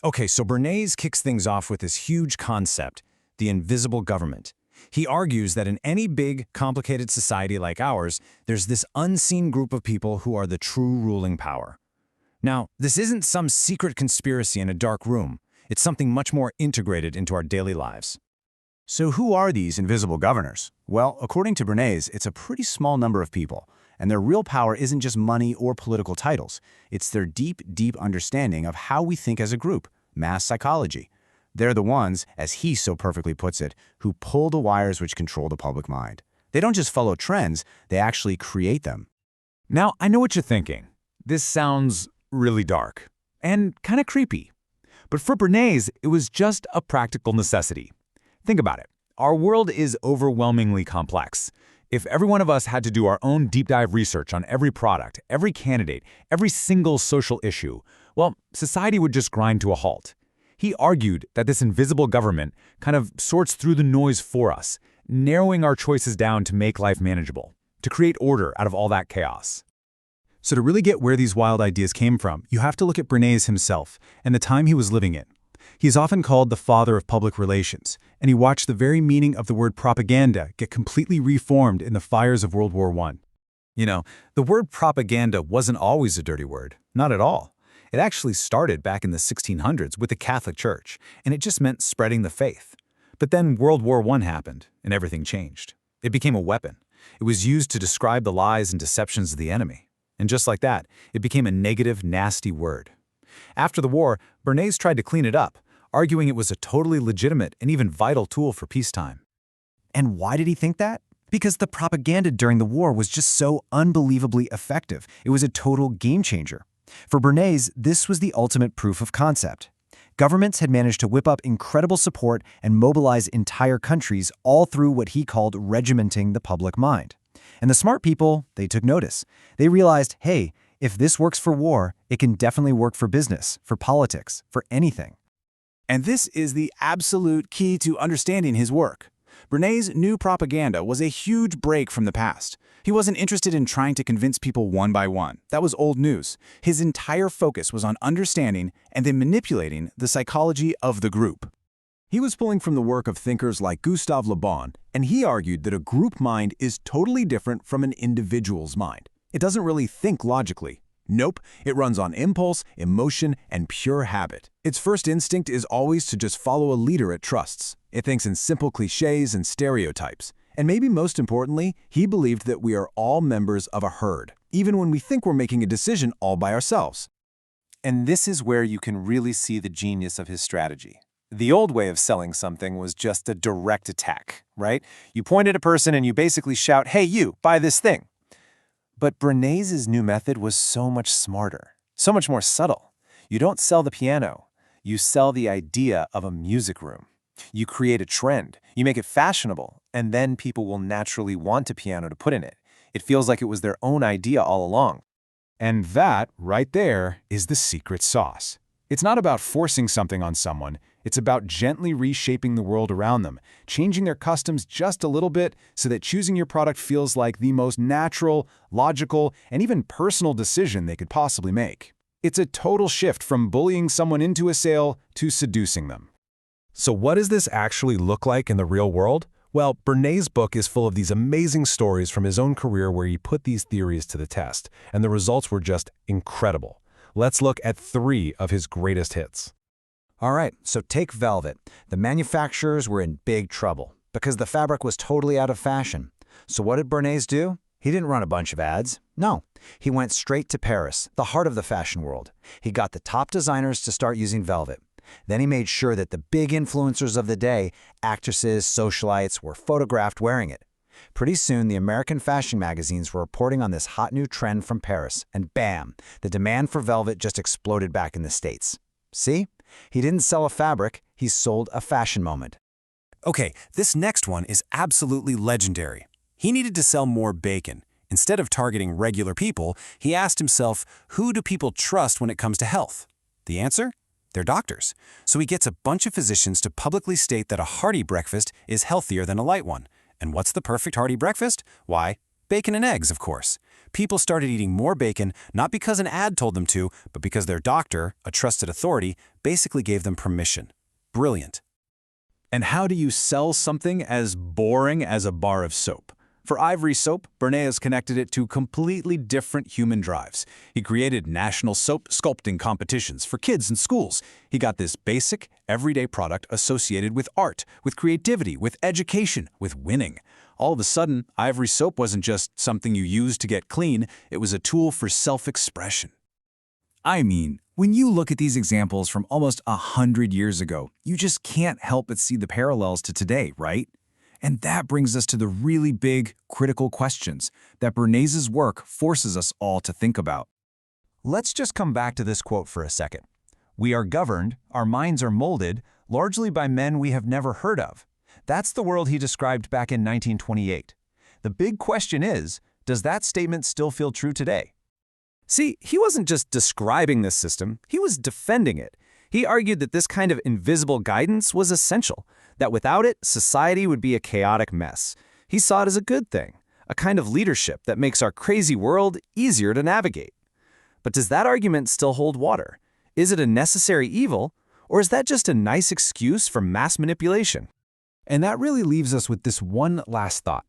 Okay, so Bernays kicks things off with this huge concept, the invisible government. He argues that in any big, complicated society like ours, there's this unseen group of people who are the true ruling power. Now, this isn't some secret conspiracy in a dark room. It's something much more integrated into our daily lives. So who are these invisible governors? Well, according to Bernays, it's a pretty small number of people, and their real power isn't just money or political titles. It's their deep, deep understanding of how we think as a group, mass psychology. They're the ones, as he so perfectly puts it, who pull the wires which control the public mind. They don't just follow trends, they actually create them. Now, I know what you're thinking. This sounds really dark and kind of creepy. But for Bernays, it was just a practical necessity. Think about it. Our world is overwhelmingly complex. If every one of us had to do our own deep dive research on every product, every candidate, every single social issue, well, society would just grind to a halt. He argued that this invisible government kind of sorts through the noise for us, narrowing our choices down to make life manageable, to create order out of all that chaos. So to really get where these wild ideas came from, you have to look at Bernays himself and the time he was living in. He's often called the father of public relations, and he watched the very meaning of the word propaganda get completely reformed in the fires of World War I. You know, the word propaganda wasn't always a dirty word, not at all. It actually started back in the 1600s with the Catholic Church, and it just meant spreading the faith. But then World War I happened, and everything changed. It became a weapon. It was used to describe the lies and deceptions of the enemy. And just like that, it became a negative, nasty word. After the war, Bernays tried to clean it up, arguing it was a totally legitimate and even vital tool for peacetime. And why did he think that? Because the propaganda during the war was just so unbelievably effective. It was a total game changer. For Bernays, this was the ultimate proof of concept. Governments had managed to whip up incredible support and mobilize entire countries all through what he called regimenting the public mind. And the smart people, they took notice. They realized, hey, if this works for war, it can definitely work for business, for politics, for anything. And this is the absolute key to understanding his work. Bernays' new propaganda was a huge break from the past. He wasn't interested in trying to convince people one by one. That was old news. His entire focus was on understanding and then manipulating the psychology of the group. He was pulling from the work of thinkers like Gustave Le Bon, and he argued that a group mind is totally different from an individual's mind. It doesn't really think logically. Nope, it runs on impulse, emotion, and pure habit. Its first instinct is always to just follow a leader it trusts. It thinks in simple cliches and stereotypes. And maybe most importantly, he believed that we are all members of a herd, even when we think we're making a decision all by ourselves. And this is where you can really see the genius of his strategy. The old way of selling something was just a direct attack, right? You point at a person and you basically shout, "Hey, you, buy this thing." But Bernays' new method was so much smarter, so much more subtle. You don't sell the piano. You sell the idea of a music room. You create a trend. You make it fashionable, and then people will naturally want a piano to put in it. It feels like it was their own idea all along. And that, right there, is the secret sauce. It's not about forcing something on someone. It's about gently reshaping the world around them, changing their customs just a little bit so that choosing your product feels like the most natural, logical, and even personal decision they could possibly make. It's a total shift from bullying someone into a sale to seducing them. So what does this actually look like in the real world? Well, Bernays' book is full of these amazing stories from his own career where he put these theories to the test, and the results were just incredible. Let's look at 3 of his greatest hits. All right, so take velvet. The manufacturers were in big trouble because the fabric was totally out of fashion. So what did Bernays do? He didn't run a bunch of ads. No, he went straight to Paris, the heart of the fashion world. He got the top designers to start using velvet. Then he made sure that the big influencers of the day, actresses, socialites, were photographed wearing it. Pretty soon, the American fashion magazines were reporting on this hot new trend from Paris, and bam, the demand for velvet just exploded back in the States. See? He didn't sell a fabric, he sold a fashion moment. Okay, this next one is absolutely legendary. He needed to sell more bacon. Instead of targeting regular people, he asked himself, who do people trust when it comes to health? The answer? They're doctors. So he gets a bunch of physicians to publicly state that a hearty breakfast is healthier than a light one. And what's the perfect hearty breakfast? Why, bacon and eggs, of course. People started eating more bacon, not because an ad told them to, but because their doctor, a trusted authority, basically gave them permission. Brilliant. And how do you sell something as boring as a bar of soap? For Ivory Soap, Bernays connected it to completely different human drives. He created national soap sculpting competitions for kids in schools. He got this basic, everyday product associated with art, with creativity, with education, with winning. All of a sudden, Ivory Soap wasn't just something you used to get clean, it was a tool for self-expression. I mean, when you look at these examples from almost 100 years ago, you just can't help but see the parallels to today, right? And that brings us to the really big, critical questions that Bernays' work forces us all to think about. Let's just come back to this quote for a second. We are governed, our minds are molded, largely by men we have never heard of. That's the world he described back in 1928. The big question is, does that statement still feel true today? See, he wasn't just describing this system, he was defending it. He argued that this kind of invisible guidance was essential, that without it, society would be a chaotic mess. He saw it as a good thing, a kind of leadership that makes our crazy world easier to navigate. But does that argument still hold water? Is it a necessary evil, or is that just a nice excuse for mass manipulation? And that really leaves us with this one last thought.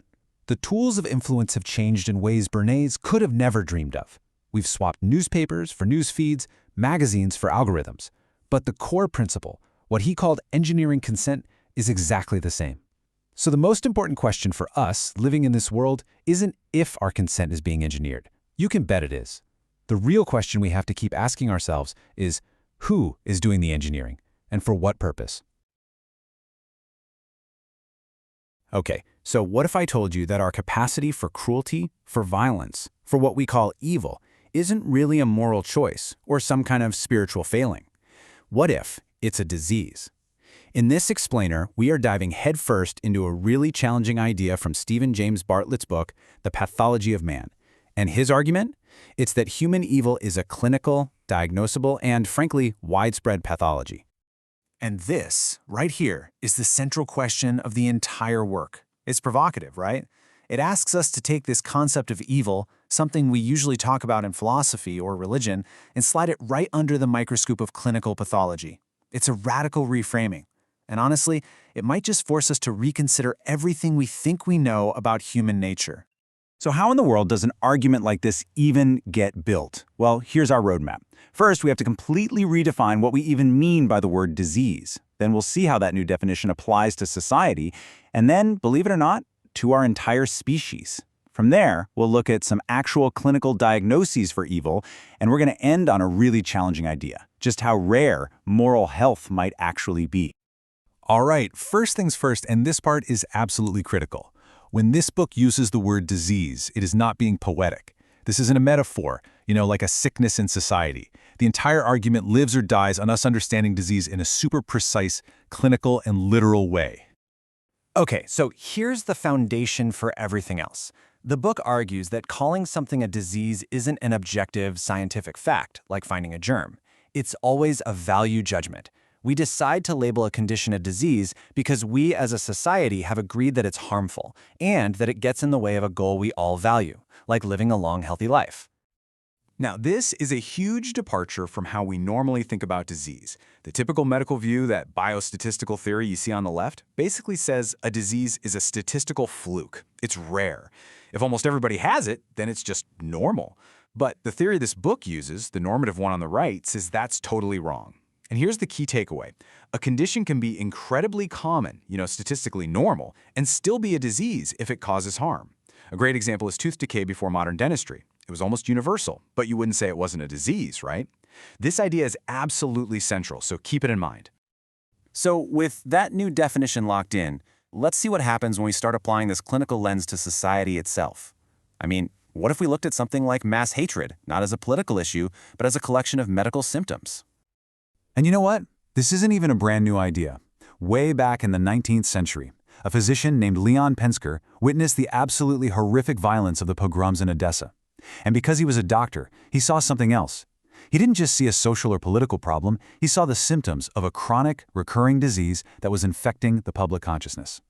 The tools of influence have changed in ways Bernays could have never dreamed of. We've swapped newspapers for news feeds, magazines for algorithms. But the core principle, what he called engineering consent, is exactly the same. So the most important question for us living in this world isn't if our consent is being engineered. You can bet it is. The real question we have to keep asking ourselves is who is doing the engineering and for what purpose? Okay, so what if I told you that our capacity for cruelty, for violence, for what we call evil, isn't really a moral choice or some kind of spiritual failing? What if it's a disease? In this explainer, we are diving headfirst into a really challenging idea from Stephen James Bartlett's book, The Pathology of Man. And his argument? It's that human evil is a clinical, diagnosable, and frankly, widespread pathology. And this, right here, is the central question of the entire work. It's provocative, right? It asks us to take this concept of evil, something we usually talk about in philosophy or religion, and slide it right under the microscope of clinical pathology. It's a radical reframing. And honestly, it might just force us to reconsider everything we think we know about human nature. So how in the world does an argument like this even get built? Well, here's our roadmap. First, we have to completely redefine what we even mean by the word disease. Then we'll see how that new definition applies to society, and then, believe it or not, to our entire species. From there, we'll look at some actual clinical diagnoses for evil, and we're going to end on a really challenging idea, just how rare moral health might actually be. All right, first things first, and this part is absolutely critical. When this book uses the word disease, it is not being poetic. This isn't a metaphor, like a sickness in society. The entire argument lives or dies on us understanding disease in a super precise, clinical, and literal way. Okay, so here's the foundation for everything else. The book argues that calling something a disease isn't an objective scientific fact, like finding a germ. It's always a value judgment. We decide to label a condition a disease because we as a society have agreed that it's harmful and that it gets in the way of a goal we all value, like living a long, healthy life. Now, this is a huge departure from how we normally think about disease. The typical medical view, that biostatistical theory you see on the left, basically says a disease is a statistical fluke. It's rare. If almost everybody has it, then it's just normal. But the theory this book uses, the normative one on the right, says that's totally wrong. And here's the key takeaway. A condition can be incredibly common, statistically normal, and still be a disease if it causes harm. A great example is tooth decay before modern dentistry. It was almost universal, but you wouldn't say it wasn't a disease, right? This idea is absolutely central, so keep it in mind. So with that new definition locked in, let's see what happens when we start applying this clinical lens to society itself. I mean, what if we looked at something like mass hatred, not as a political issue, but as a collection of medical symptoms? And you know what? This isn't even a brand new idea. Way back in the 19th century, a physician named Leon Pensker witnessed the absolutely horrific violence of the pogroms in Odessa. And because he was a doctor, he saw something else. He didn't just see a social or political problem, he saw the symptoms of a chronic, recurring disease that was infecting the public consciousness.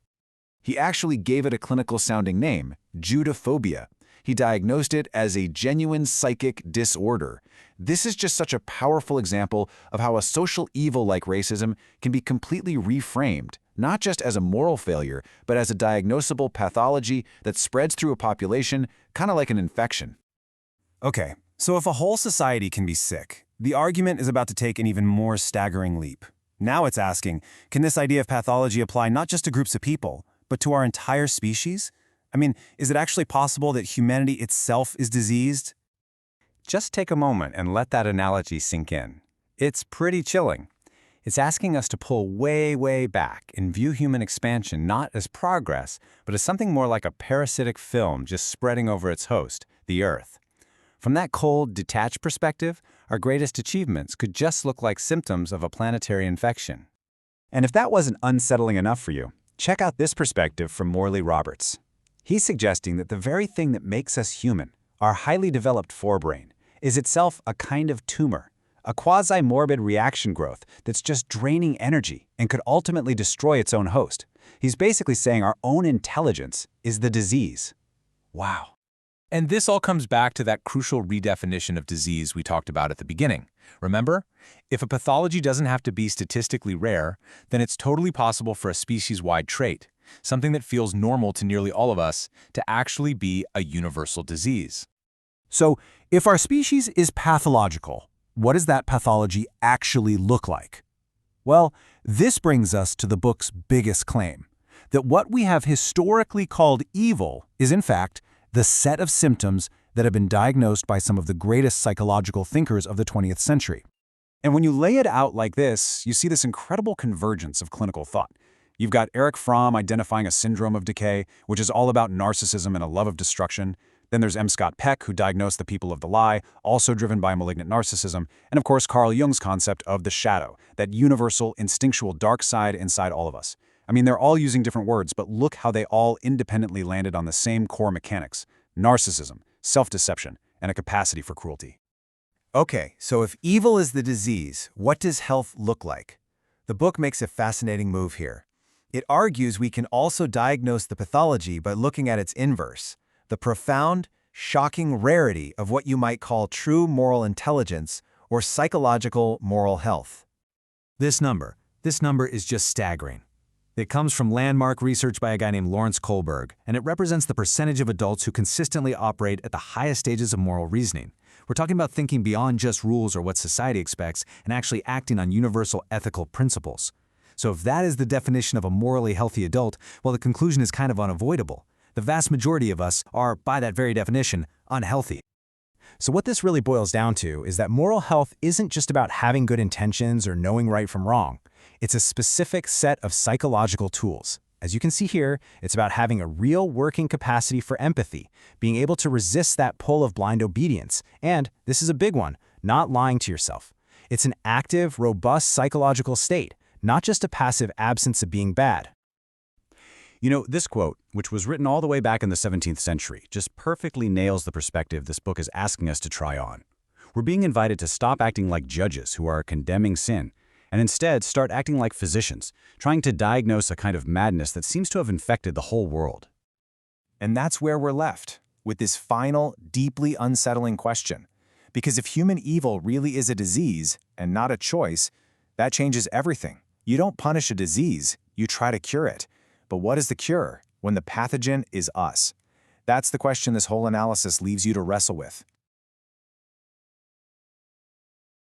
He actually gave it a clinical-sounding name, Judophobia. He diagnosed it as a genuine psychic disorder. This is just such a powerful example of how a social evil like racism can be completely reframed, not just as a moral failure, but as a diagnosable pathology that spreads through a population, kind of like an infection. Okay, so if a whole society can be sick, the argument is about to take an even more staggering leap. Now it's asking, can this idea of pathology apply not just to groups of people, but to our entire species? I mean, is it actually possible that humanity itself is diseased? Just take a moment and let that analogy sink in. It's pretty chilling. It's asking us to pull way, way back and view human expansion not as progress, but as something more like a parasitic film just spreading over its host, the Earth. From that cold, detached perspective, our greatest achievements could just look like symptoms of a planetary infection. And if that wasn't unsettling enough for you, check out this perspective from Morley Roberts. He's suggesting that the very thing that makes us human, our highly developed forebrain, is itself a kind of tumor, a quasi-morbid reaction growth that's just draining energy and could ultimately destroy its own host. He's basically saying our own intelligence is the disease. Wow. And this all comes back to that crucial redefinition of disease we talked about at the beginning. Remember? If a pathology doesn't have to be statistically rare, then it's totally possible for a species-wide trait, something that feels normal to nearly all of us, to actually be a universal disease. So, if our species is pathological, what does that pathology actually look like? Well, this brings us to the book's biggest claim. that what we have historically called evil is, in fact, the set of symptoms that have been diagnosed by some of the greatest psychological thinkers of the 20th century. And when you lay it out like this, you see this incredible convergence of clinical thought. You've got Erich Fromm identifying a syndrome of decay, which is all about narcissism and a love of destruction. Then there's M. Scott Peck, who diagnosed the people of the lie, also driven by malignant narcissism. And of course, Carl Jung's concept of the shadow, that universal, instinctual dark side inside all of us. I mean, they're all using different words, but look how they all independently landed on the same core mechanics: narcissism, self-deception, and a capacity for cruelty. Okay, so if evil is the disease, what does health look like? The book makes a fascinating move here. It argues we can also diagnose the pathology by looking at its inverse, the profound, shocking rarity of what you might call true moral intelligence or psychological moral health. This number is just staggering. It comes from landmark research by a guy named Lawrence Kohlberg, and it represents the percentage of adults who consistently operate at the highest stages of moral reasoning. We're talking about thinking beyond just rules or what society expects and actually acting on universal ethical principles. So if that is the definition of a morally healthy adult, well, the conclusion is kind of unavoidable. The vast majority of us are, by that very definition, unhealthy. So what this really boils down to is that moral health isn't just about having good intentions or knowing right from wrong. It's a specific set of psychological tools. As you can see here, it's about having a real working capacity for empathy, being able to resist that pull of blind obedience, and, this is a big one, not lying to yourself. It's an active, robust psychological state, not just a passive absence of being bad. You know, this quote, which was written all the way back in the 17th century, just perfectly nails the perspective this book is asking us to try on. We're being invited to stop acting like judges who are condemning sin, and instead start acting like physicians, trying to diagnose a kind of madness that seems to have infected the whole world. And that's where we're left, with this final, deeply unsettling question. Because if human evil really is a disease, and not a choice, that changes everything. You don't punish a disease, you try to cure it. But what is the cure when the pathogen is us? That's the question this whole analysis leaves you to wrestle with.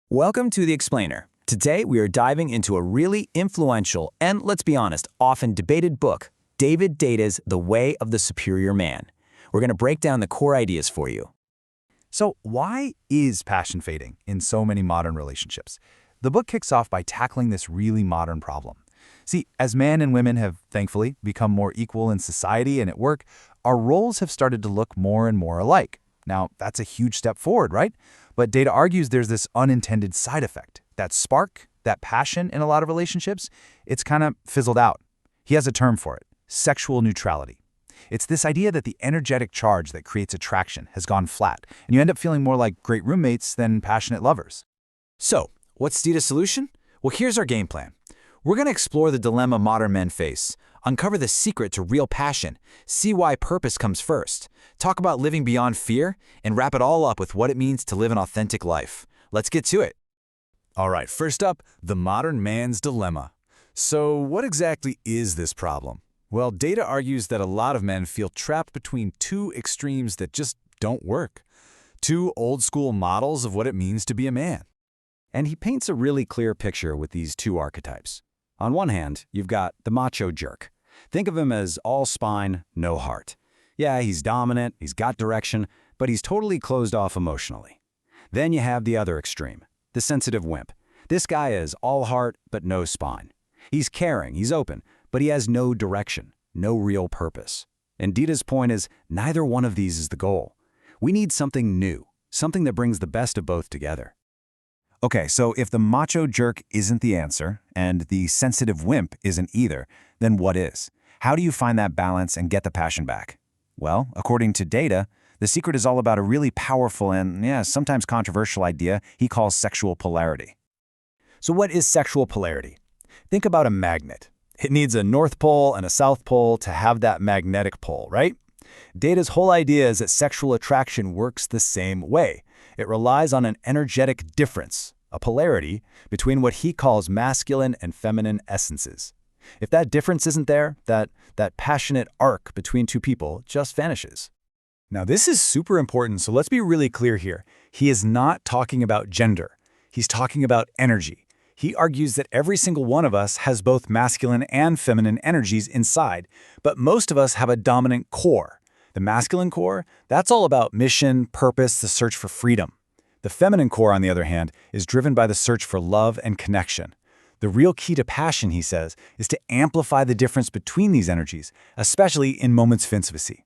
Welcome to The Explainer. Today we are diving into a really influential and, let's be honest, often debated book, David Deida's The Way of the Superior Man. We're going to break down the core ideas for you. So why is passion fading in so many modern relationships? The book kicks off by tackling this really modern problem. See, as men and women have, thankfully, become more equal in society and at work, our roles have started to look more and more alike. Now, that's a huge step forward, right? But Deida argues there's this unintended side effect. That spark, that passion in a lot of relationships, it's kind of fizzled out. He has a term for it: sexual neutrality. It's this idea that the energetic charge that creates attraction has gone flat, and you end up feeling more like great roommates than passionate lovers. So, what's Deida's solution? Well, here's our game plan. We're going to explore the dilemma modern men face, uncover the secret to real passion, see why purpose comes first, talk about living beyond fear, and wrap it all up with what it means to live an authentic life. Let's get to it. All right, first up, the modern man's dilemma. So what exactly is this problem? Well, Deida argues that a lot of men feel trapped between two extremes that just don't work. Two old-school models of what it means to be a man. And he paints a really clear picture with these two archetypes. On one hand, you've got the macho jerk. Think of him as all spine, no heart. Yeah, he's dominant, he's got direction, but he's totally closed off emotionally. Then you have the other extreme, the sensitive wimp. This guy is all heart, but no spine. He's caring, he's open, but he has no direction, no real purpose. And Deida's point is, neither one of these is the goal. We need something new, something that brings the best of both together. Okay, so if the macho jerk isn't the answer, and the sensitive wimp isn't either, then what is? How do you find that balance and get the passion back? Well, according to Deida, the secret is all about a really powerful and, sometimes controversial idea he calls sexual polarity. So what is sexual polarity? Think about a magnet. It needs a north pole and a south pole to have that magnetic pole, right? Deida's whole idea is that sexual attraction works the same way. It relies on an energetic difference, a polarity, between what he calls masculine and feminine essences. If that difference isn't there, that passionate arc between two people just vanishes. Now, this is super important, so let's be really clear here. He is not talking about gender. He's talking about energy. He argues that every single one of us has both masculine and feminine energies inside, but most of us have a dominant core. The masculine core, that's all about mission, purpose, the search for freedom. The feminine core, on the other hand, is driven by the search for love and connection. The real key to passion, he says, is to amplify the difference between these energies, especially in moments of intimacy.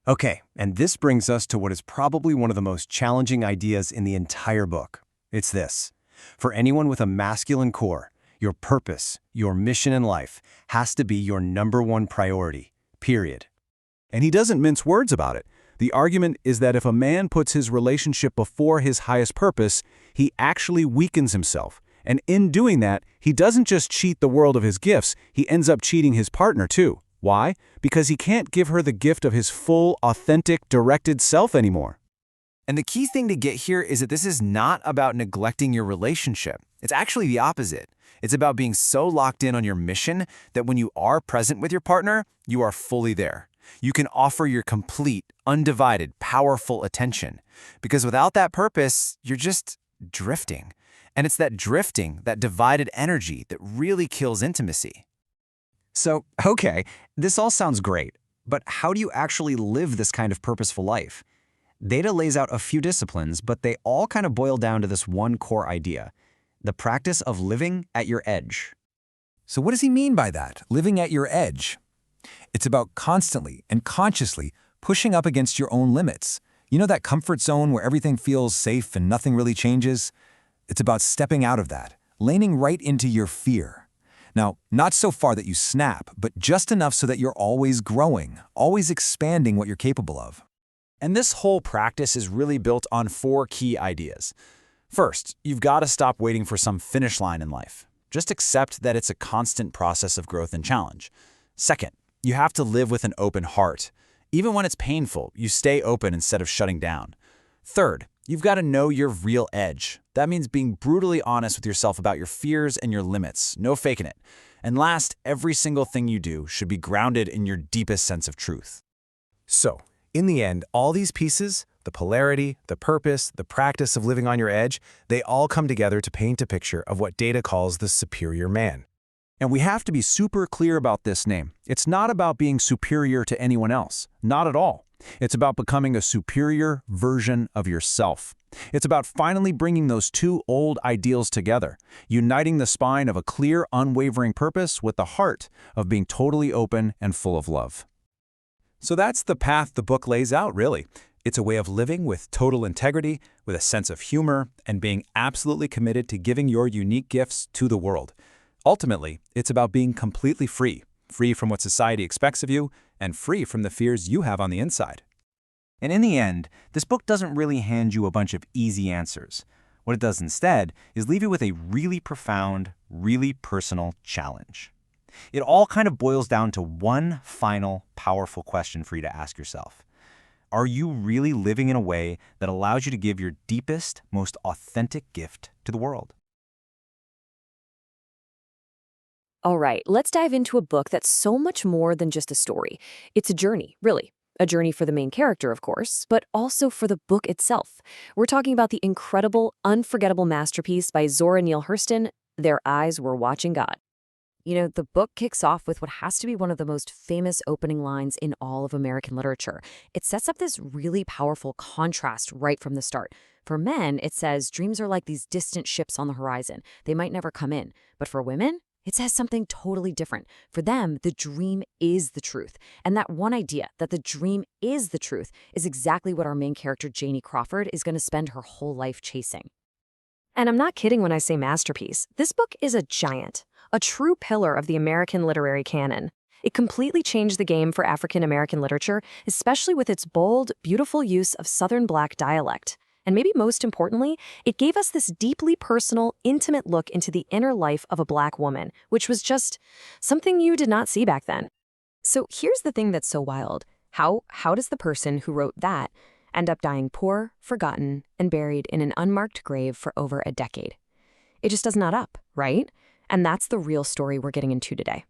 Okay, and this brings us to what is probably one of the most challenging ideas in the entire book. It's this. For anyone with a masculine core, your purpose, your mission in life, has to be your #1 priority, period. And he doesn't mince words about it. The argument is that if a man puts his relationship before his highest purpose, he actually weakens himself. And in doing that, he doesn't just cheat the world of his gifts, he ends up cheating his partner too. Why? Because he can't give her the gift of his full, authentic, directed self anymore. And the key thing to get here is that this is not about neglecting your relationship. It's actually the opposite. It's about being so locked in on your mission that when you are present with your partner, you are fully there. You can offer your complete, undivided, powerful attention. Because without that purpose, you're just drifting. And it's that drifting, that divided energy, that really kills intimacy. So, okay, this all sounds great, but how do you actually live this kind of purposeful life? Deida lays out a few disciplines, but they all kind of boil down to this one core idea: the practice of living at your edge. So what does he mean by that, living at your edge? It's about constantly and consciously pushing up against your own limits. You know that comfort zone where everything feels safe and nothing really changes? It's about stepping out of that, leaning right into your fear. Now, not so far that you snap, but just enough so that you're always growing, always expanding what you're capable of. And this whole practice is really built on 4 key ideas. First, you've got to stop waiting for some finish line in life. Just accept that it's a constant process of growth and challenge. Second, you have to live with an open heart. Even when it's painful, you stay open instead of shutting down. Third, you've got to know your real edge. That means being brutally honest with yourself about your fears and your limits, no faking it. And last, every single thing you do should be grounded in your deepest sense of truth. So, in the end, all these pieces, the polarity, the purpose, the practice of living on your edge, they all come together to paint a picture of what Deida calls the superior man. And we have to be super clear about this name. It's not about being superior to anyone else. Not at all. It's about becoming a superior version of yourself. It's about finally bringing those 2 old ideals together, uniting the spine of a clear, unwavering purpose with the heart of being totally open and full of love. So that's the path the book lays out, really. It's a way of living with total integrity, with a sense of humor, and being absolutely committed to giving your unique gifts to the world. Ultimately, it's about being completely free from what society expects of you, and free from the fears you have on the inside. And in the end, this book doesn't really hand you a bunch of easy answers. What it does instead is leave you with a really profound, really personal challenge. It all kind of boils down to one final, powerful question for you to ask yourself. Are you really living in a way that allows you to give your deepest, most authentic gift to the world? All right, let's dive into a book that's so much more than just a story. It's a journey, really. A journey for the main character, of course, but also for the book itself. We're talking about the incredible, unforgettable masterpiece by Zora Neale Hurston, Their Eyes Were Watching God. You know, the book kicks off with what has to be one of the most famous opening lines in all of American literature. It sets up this really powerful contrast right from the start. For men, it says dreams are like these distant ships on the horizon. They might never come in. But for women, it says something totally different. For them, the dream is the truth. And that one idea, that the dream is the truth, is exactly what our main character, Janie Crawford, is going to spend her whole life chasing. And I'm not kidding when I say masterpiece. This book is a giant, a true pillar of the American literary canon. It completely changed the game for African American literature, especially with its bold, beautiful use of Southern Black dialect. And maybe most importantly, it gave us this deeply personal, intimate look into the inner life of a Black woman, which was just something you did not see back then. So here's the thing that's so wild. How does the person who wrote that end up dying poor, forgotten, and buried in an unmarked grave for over a decade? It just does not up, right? And that's the real story we're getting into today.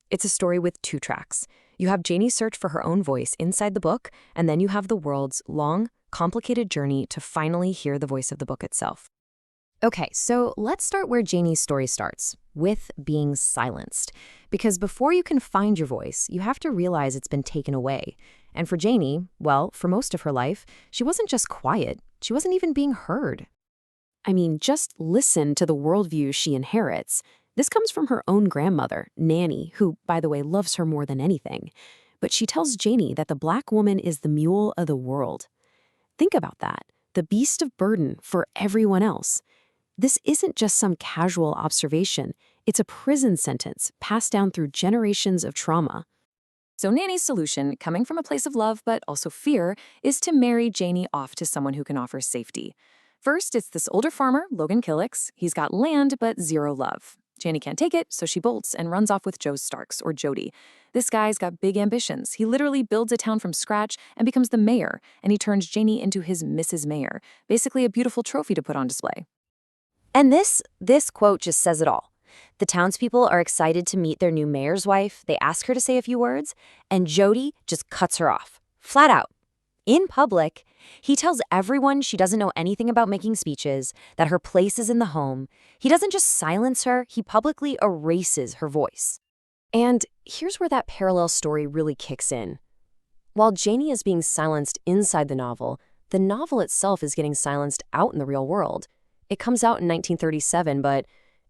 It's a story with 2 tracks. You have Janie's search for her own voice inside the book, and then you have the world's long, complicated journey to finally hear the voice of the book itself. Okay, so let's start where Janie's story starts, with being silenced. Because before you can find your voice, you have to realize it's been taken away. And for Janie, well, for most of her life, she wasn't just quiet, she wasn't even being heard. I mean, just listen to the worldview she inherits. This comes from her own grandmother, Nanny, who, by the way, loves her more than anything. But she tells Janie that the black woman is the mule of the world. Think about that, the beast of burden for everyone else. This isn't just some casual observation. It's a prison sentence passed down through generations of trauma. So Nanny's solution, coming from a place of love but also fear, is to marry Janie off to someone who can offer safety. First, it's this older farmer, Logan Killicks. He's got land but zero love. Janie can't take it, so she bolts and runs off with Joe Starks, or Jody. This guy's got big ambitions. He literally builds a town from scratch and becomes the mayor, and he turns Janie into his Mrs. Mayor, basically a beautiful trophy to put on display. And this quote just says it all. The townspeople are excited to meet their new mayor's wife. They ask her to say a few words, and Jody just cuts her off, flat out. In public, he tells everyone she doesn't know anything about making speeches, that her place is in the home. He doesn't just silence her, he publicly erases her voice. And here's where that parallel story really kicks in. While Janie is being silenced inside the novel itself is getting silenced out in the real world. It comes out in 1937, but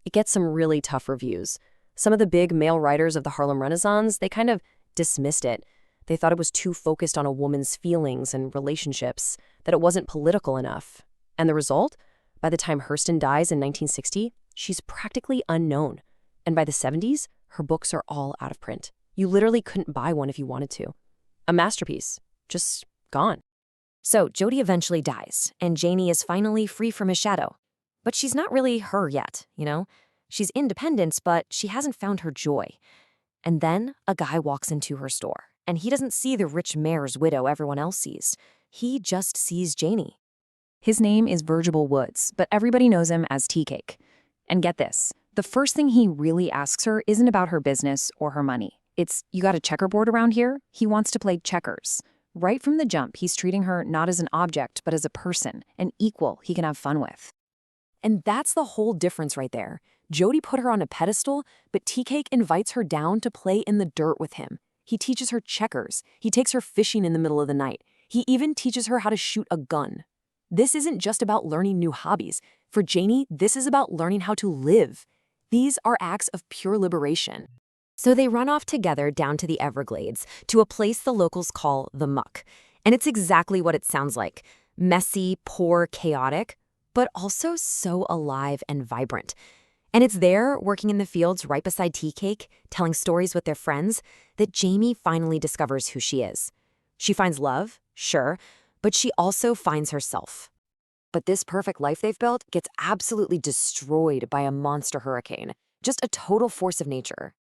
it gets some really tough reviews. Some of the big male writers of the Harlem Renaissance, they kind of dismissed it. They thought it was too focused on a woman's feelings and relationships, that it wasn't political enough. And the result? By the time Hurston dies in 1960, she's practically unknown. And by the 70s, her books are all out of print. You literally couldn't buy one if you wanted to. A masterpiece, just gone. So Jody eventually dies, and Janie is finally free from his shadow. But she's not really her yet, you know? She's independent, but she hasn't found her joy. And then a guy walks into her store, and he doesn't see the rich mayor's widow everyone else sees. He just sees Janie. His name is Virgil Woods, but everybody knows him as Tea Cake. And get this, the first thing he really asks her isn't about her business or her money. It's, you got a checkerboard around here? He wants to play checkers. Right from the jump, he's treating her not as an object, but as a person, an equal he can have fun with. And that's the whole difference right there. Jody put her on a pedestal, but Tea Cake invites her down to play in the dirt with him. He teaches her checkers. He takes her fishing in the middle of the night. He even teaches her how to shoot a gun. This isn't just about learning new hobbies. For Janie, this is about learning how to live. These are acts of pure liberation. So they run off together down to the Everglades, to a place the locals call the Muck. And it's exactly what it sounds like. Messy, poor, chaotic, but also so alive and vibrant. And it's there, working in the fields right beside Tea Cake, telling stories with their friends, that Jamie finally discovers who she is. She finds love, sure, but she also finds herself. But this perfect life they've built gets absolutely destroyed by a monster hurricane, just a total force of nature.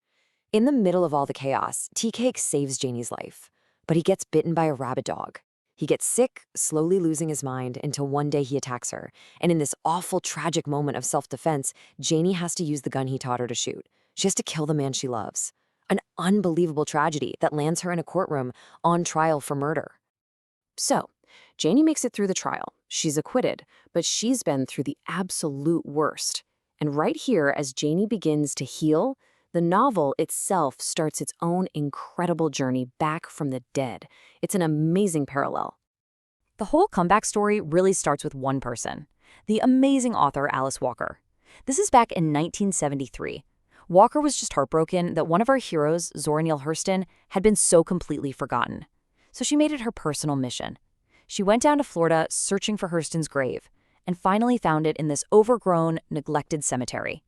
In the middle of all the chaos, Tea Cake saves Janie's life, but he gets bitten by a rabid dog. He gets sick, slowly losing his mind, until one day he attacks her. And in this awful, tragic moment of self-defense, Janie has to use the gun he taught her to shoot. She has to kill the man she loves. An unbelievable tragedy that lands her in a courtroom on trial for murder. So, Janie makes it through the trial. She's acquitted, but she's been through the absolute worst. And right here, as Janie begins to heal, the novel itself starts its own incredible journey back from the dead. It's an amazing parallel. The whole comeback story really starts with one person, the amazing author Alice Walker. This is back in 1973. Walker was just heartbroken that one of our heroes, Zora Neale Hurston, had been so completely forgotten. So she made it her personal mission. She went down to Florida searching for Hurston's grave, and finally found it in this overgrown, neglected cemetery.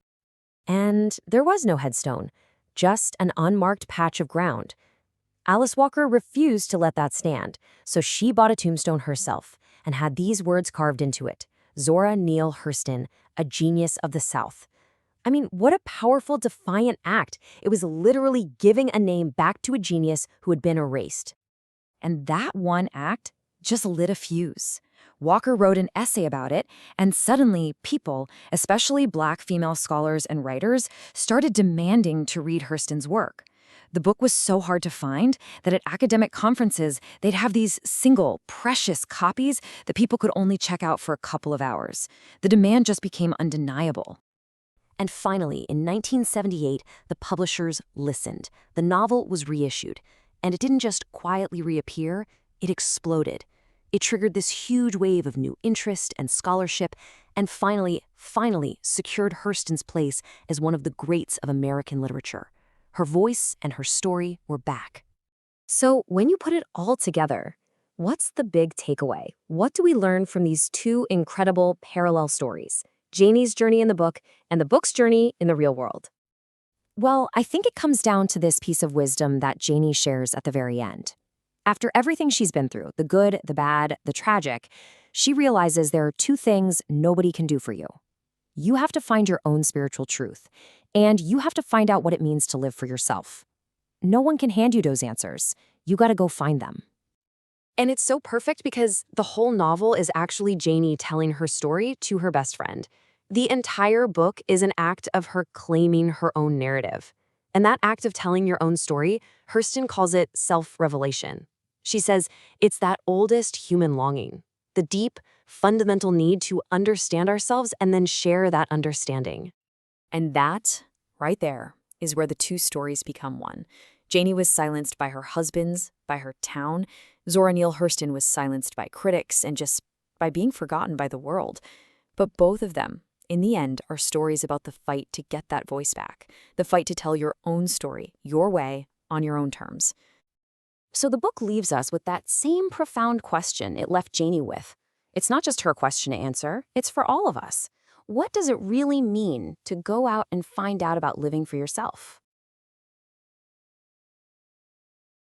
And there was no headstone, just an unmarked patch of ground. Alice Walker refused to let that stand, so she bought a tombstone herself and had these words carved into it: Zora Neale Hurston, a genius of the South. I mean, what a powerful, defiant act. It was literally giving a name back to a genius who had been erased. And that one act just lit a fuse. Walker wrote an essay about it, and suddenly people, especially Black female scholars and writers, started demanding to read Hurston's work. The book was so hard to find that at academic conferences, they'd have these single, precious copies that people could only check out for a couple of hours. The demand just became undeniable. And finally, in 1978, the publishers listened. The novel was reissued. And it didn't just quietly reappear, it exploded. It triggered this huge wave of new interest and scholarship, and finally secured Hurston's place as one of the greats of American literature. Her voice and her story were back. So when you put it all together, what's the big takeaway? What do we learn from these two incredible parallel stories? Janie's journey in the book and the book's journey in the real world. Well, I think it comes down to this piece of wisdom that Janie shares at the very end. After everything she's been through, the good, the bad, the tragic, she realizes there are two things nobody can do for you. You have to find your own spiritual truth, and you have to find out what it means to live for yourself. No one can hand you those answers. You got to go find them. And it's so perfect because the whole novel is actually Janie telling her story to her best friend. The entire book is an act of her claiming her own narrative. And that act of telling your own story, Hurston calls it self-revelation. She says it's that oldest human longing, the deep, fundamental need to understand ourselves and then share that understanding. And that, right there, is where the two stories become one. Janie was silenced by her husbands, by her town. Zora Neale Hurston was silenced by critics and just by being forgotten by the world. But both of them, in the end, are stories about the fight to get that voice back, the fight to tell your own story, your way, on your own terms. So the book leaves us with that same profound question it left Janie with. It's not just her question to answer, it's for all of us. What does it really mean to go out and find out about living for yourself?